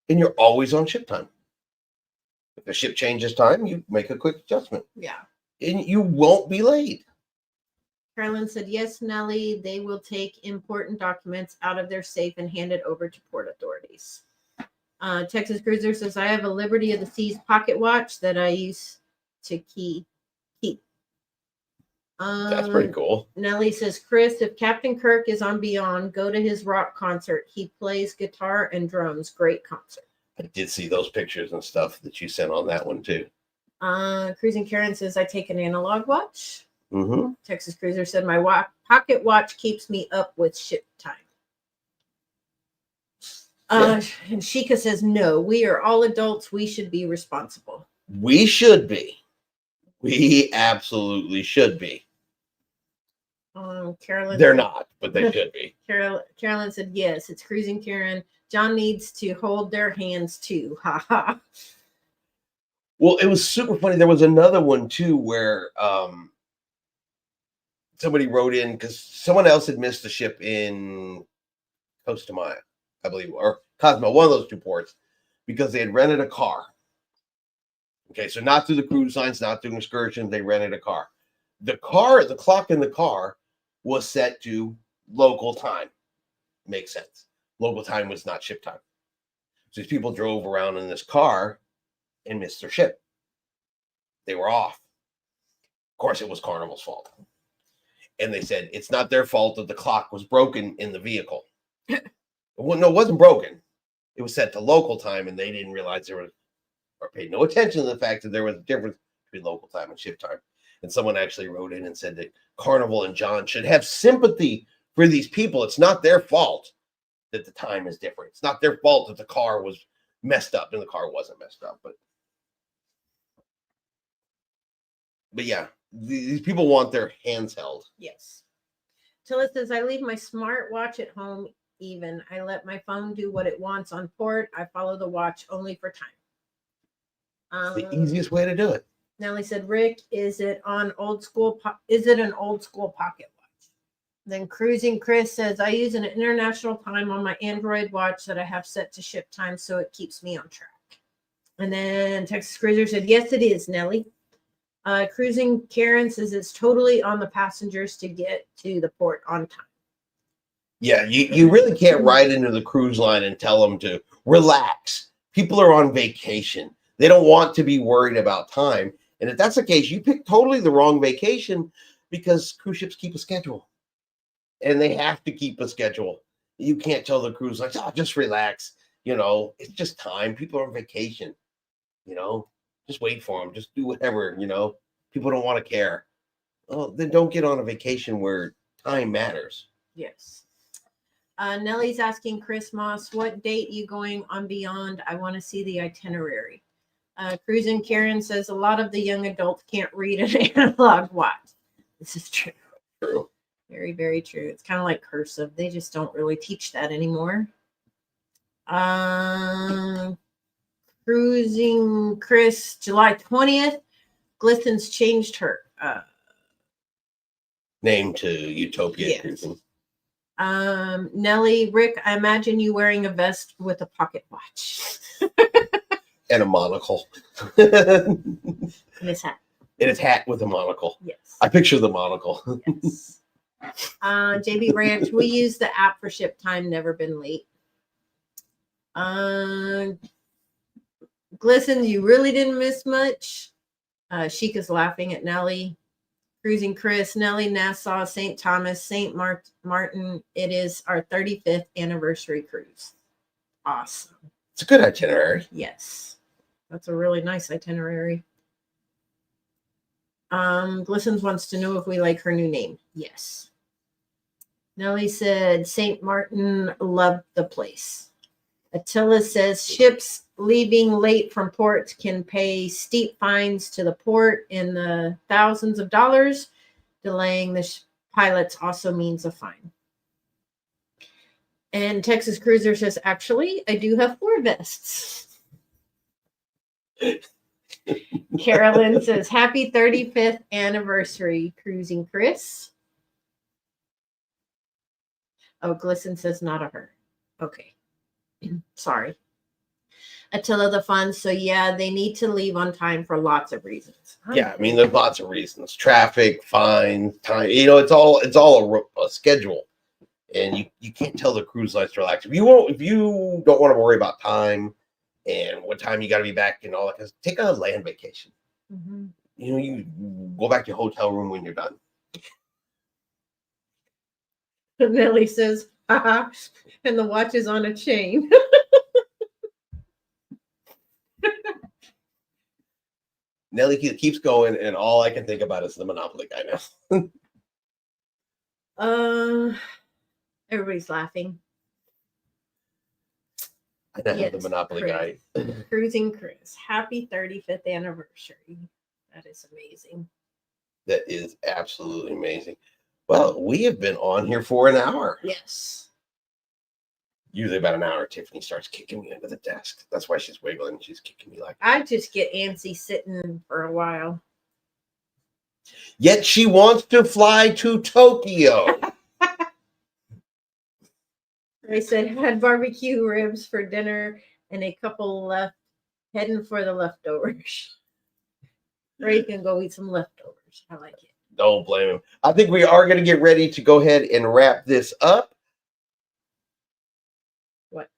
and you're always on ship time. If the ship changes time, you make a quick adjustment. Yeah. And you won't be late. Carolyn said, yes, Nellie, they will take important documents out of their safe and hand it over to port authorities. Texas Cruiser says, I have a Liberty of the Seas pocket watch that I use to keep. That's pretty cool. Nellie says, Chris, if Captain Kirk is on Beyond, go to his rock concert. He plays guitar and drums. Great concert. I did see those pictures and stuff that you sent on that one too. Cruising Karen says, I take an analog watch. Mm-hmm. Texas Cruiser said, my pocket watch keeps me up with ship time. And Sheikah says, no, we are all adults. We should be responsible. We should be. We absolutely should be. Carolyn, they're not, but they should be. Carolyn said, yes, it's Cruising Karen. John needs to hold their hands too. Ha ha. Well, it was super funny. There was another one too where somebody wrote in because someone else had missed the ship in Costa Maya, I believe, or Cozumel, one of those two ports, because they had rented a car. Okay, so not through the cruise lines, not through excursions, they rented a car. The clock in the car was set to local time. Makes sense. Local time was not ship time. So these people drove around in this car and missed their ship. They were off. Of course, it was Carnival's fault. And they said it's not their fault that the clock was broken in the vehicle. Well, no, it wasn't broken. It was set to local time, and they didn't realize there was, or paid no attention to the fact that there was a difference between local time and ship time. And someone actually wrote in and said that Carnival and John should have sympathy for these people. It's not their fault that the time is different. It's not their fault that the car was messed up, and the car wasn't messed up. But yeah, these people want their hands held. Yes. Tilla says, I leave my smart watch at home even. I let my phone do what it wants on port. I follow the watch only for time. The easiest way to do it. Nellie said, Rick, is it an old school pocket watch? Then Cruising Chris says, I use an international time on my Android watch that I have set to ship time so it keeps me on track. And then Texas Cruiser said, yes, it is, Nellie. Cruising Karen says it's totally on the passengers to get to the port on time. Yeah, you really can't ride into the cruise line and tell them to relax. People are on vacation. They don't want to be worried about time. And if that's the case, you picked totally the wrong vacation, because cruise ships keep a schedule. And they have to keep a schedule. You can't tell the cruise lines, oh, just relax. It's just time. People are on vacation. Just wait for them. Just do whatever, People don't want to care. Oh, then don't get on a vacation where time matters. Yes. Nellie's asking Chris Moss, what date you going on Beyond? I want to see the itinerary. Cruising Karen says a lot of the young adults can't read an analog watch. This is true. True. Very, very true. It's kind of like cursive. They just don't really teach that anymore. Cruising Chris, July 20th. Glistens changed her name to Utopia. Yes. Cruising. Nellie, Rick, I imagine you wearing a vest with a pocket watch. And a monocle. And his hat. And his hat with a monocle. Yes. I picture the monocle. Yes. JB Ranch, we use the app for ship time, never been late. Glisten, you really didn't miss much. Sheikah's laughing at Nellie. Cruising Chris, Nellie, Nassau, St. Thomas, St. Martin. It is our 35th anniversary cruise. Awesome. It's a good itinerary. Yes. That's a really nice itinerary. Glistens wants to know if we like her new name. Yes. Nellie said St. Martin loved the place. Attila says ships leaving late from port can pay steep fines to the port in the thousands of dollars. Delaying the pilots also means a fine. And Texas Cruiser says, actually, I do have 4 vests. Carolyn says, happy 35th anniversary, Cruising Chris. Oh, Glisten says, not a her. Okay. Sorry. Attila the Fun. So, yeah, they need to leave on time for lots of reasons. Yeah, I mean, there's lots of reasons. Traffic, fines, time. You know, it's all a schedule. And you can't tell the cruise lines to relax. If you don't want to worry about time and what time you got to be back and all that, because take a land vacation. Mm-hmm. You know, you go back to your hotel room when you're done. Nellie says, haha, and the watch is on a chain. Nellie keeps going, and all I can think about is the Monopoly guy now. Everybody's laughing. I know the Monopoly Chris. guy. Cruising Chris. Happy 35th anniversary. That is amazing. That is absolutely amazing. Well, we have been on here for an hour. Yes. Usually about an hour, Tiffany starts kicking me under the desk. That's why she's wiggling. She's kicking me like that. I just get antsy sitting for a while. Yet she wants to fly to Tokyo. I said, had barbecue ribs for dinner and a couple left, heading for the leftovers. Ray can go eat some leftovers. I like it. Don't blame him. I think we are going to get ready to go ahead and wrap this up. What?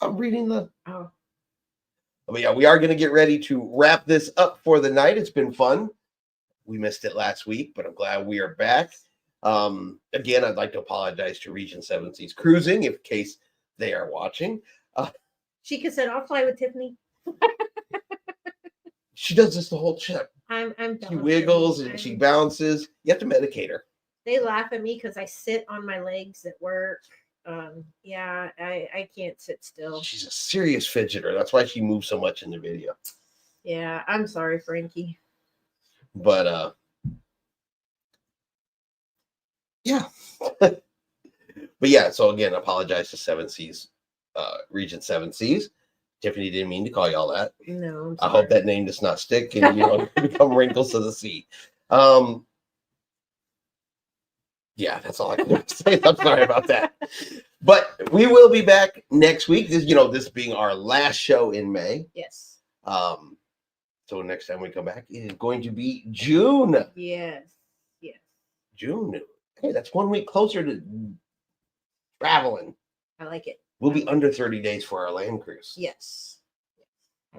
I'm reading the... Oh. But yeah, we are going to get ready to wrap this up for the night. It's been fun. We missed it last week, but I'm glad we are back. Again, I'd like to apologize to Region 7 Seas Cruising in case they are watching. She said, I'll fly with Tiffany. She does this the whole trip. She wiggles and she bounces. You have to medicate her. They laugh at me because I sit on my legs at work. Yeah, I can't sit still. She's a serious fidgeter. That's why she moves so much in the video. Yeah, I'm sorry, Frankie. But yeah. But yeah, so again, apologize to 7 Seas, Region 7 Seas. Tiffany didn't mean to call y'all that. No, I hope that name does not stick and you don't become wrinkles to the sea. Yeah, that's all I can say. I'm sorry about that. But we will be back next week. This being our last show in May. Yes. So next time we come back, it is going to be June. Yes. Yes. June. Hey, that's 1 week closer to traveling. I like it. We'll be under 30 days for our land cruise. Yes.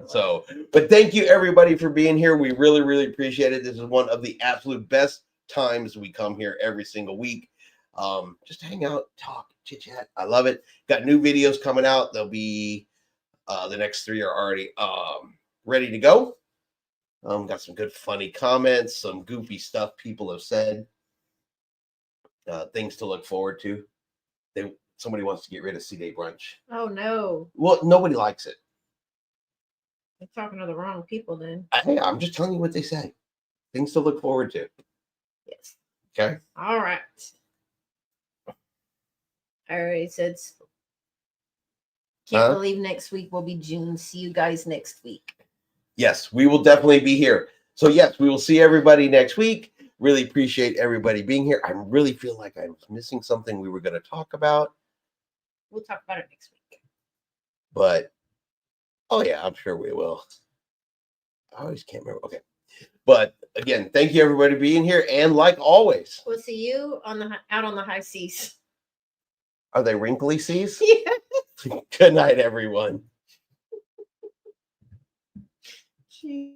So, but thank you everybody for being here. We really, really appreciate it. This is one of the absolute best times we come here every single week. Just hang out, talk, chit chat. I love it. Got new videos coming out. They'll be the next 3 are already ready to go. Got some good funny comments, some goofy stuff people have said. Things to look forward to. Somebody wants to get rid of C-Day brunch. Oh no. Well, nobody likes it. You're talking to the wrong people then. Hey, I'm just telling you what they say. Things to look forward to. Yes. Okay. All right. I already said. Can't believe next week will be June. See you guys next week. Yes, we will definitely be here. So yes, we will see everybody next week. Really appreciate everybody being here. I really feel like I'm missing something we were going to talk about. We'll talk about it next week. But, oh yeah, I'm sure we will. I always can't remember. Okay. But again, thank you everybody for being here. And like always. We'll see you out on the high seas. Are they wrinkly seas? Yeah. Good night, everyone. Jeez.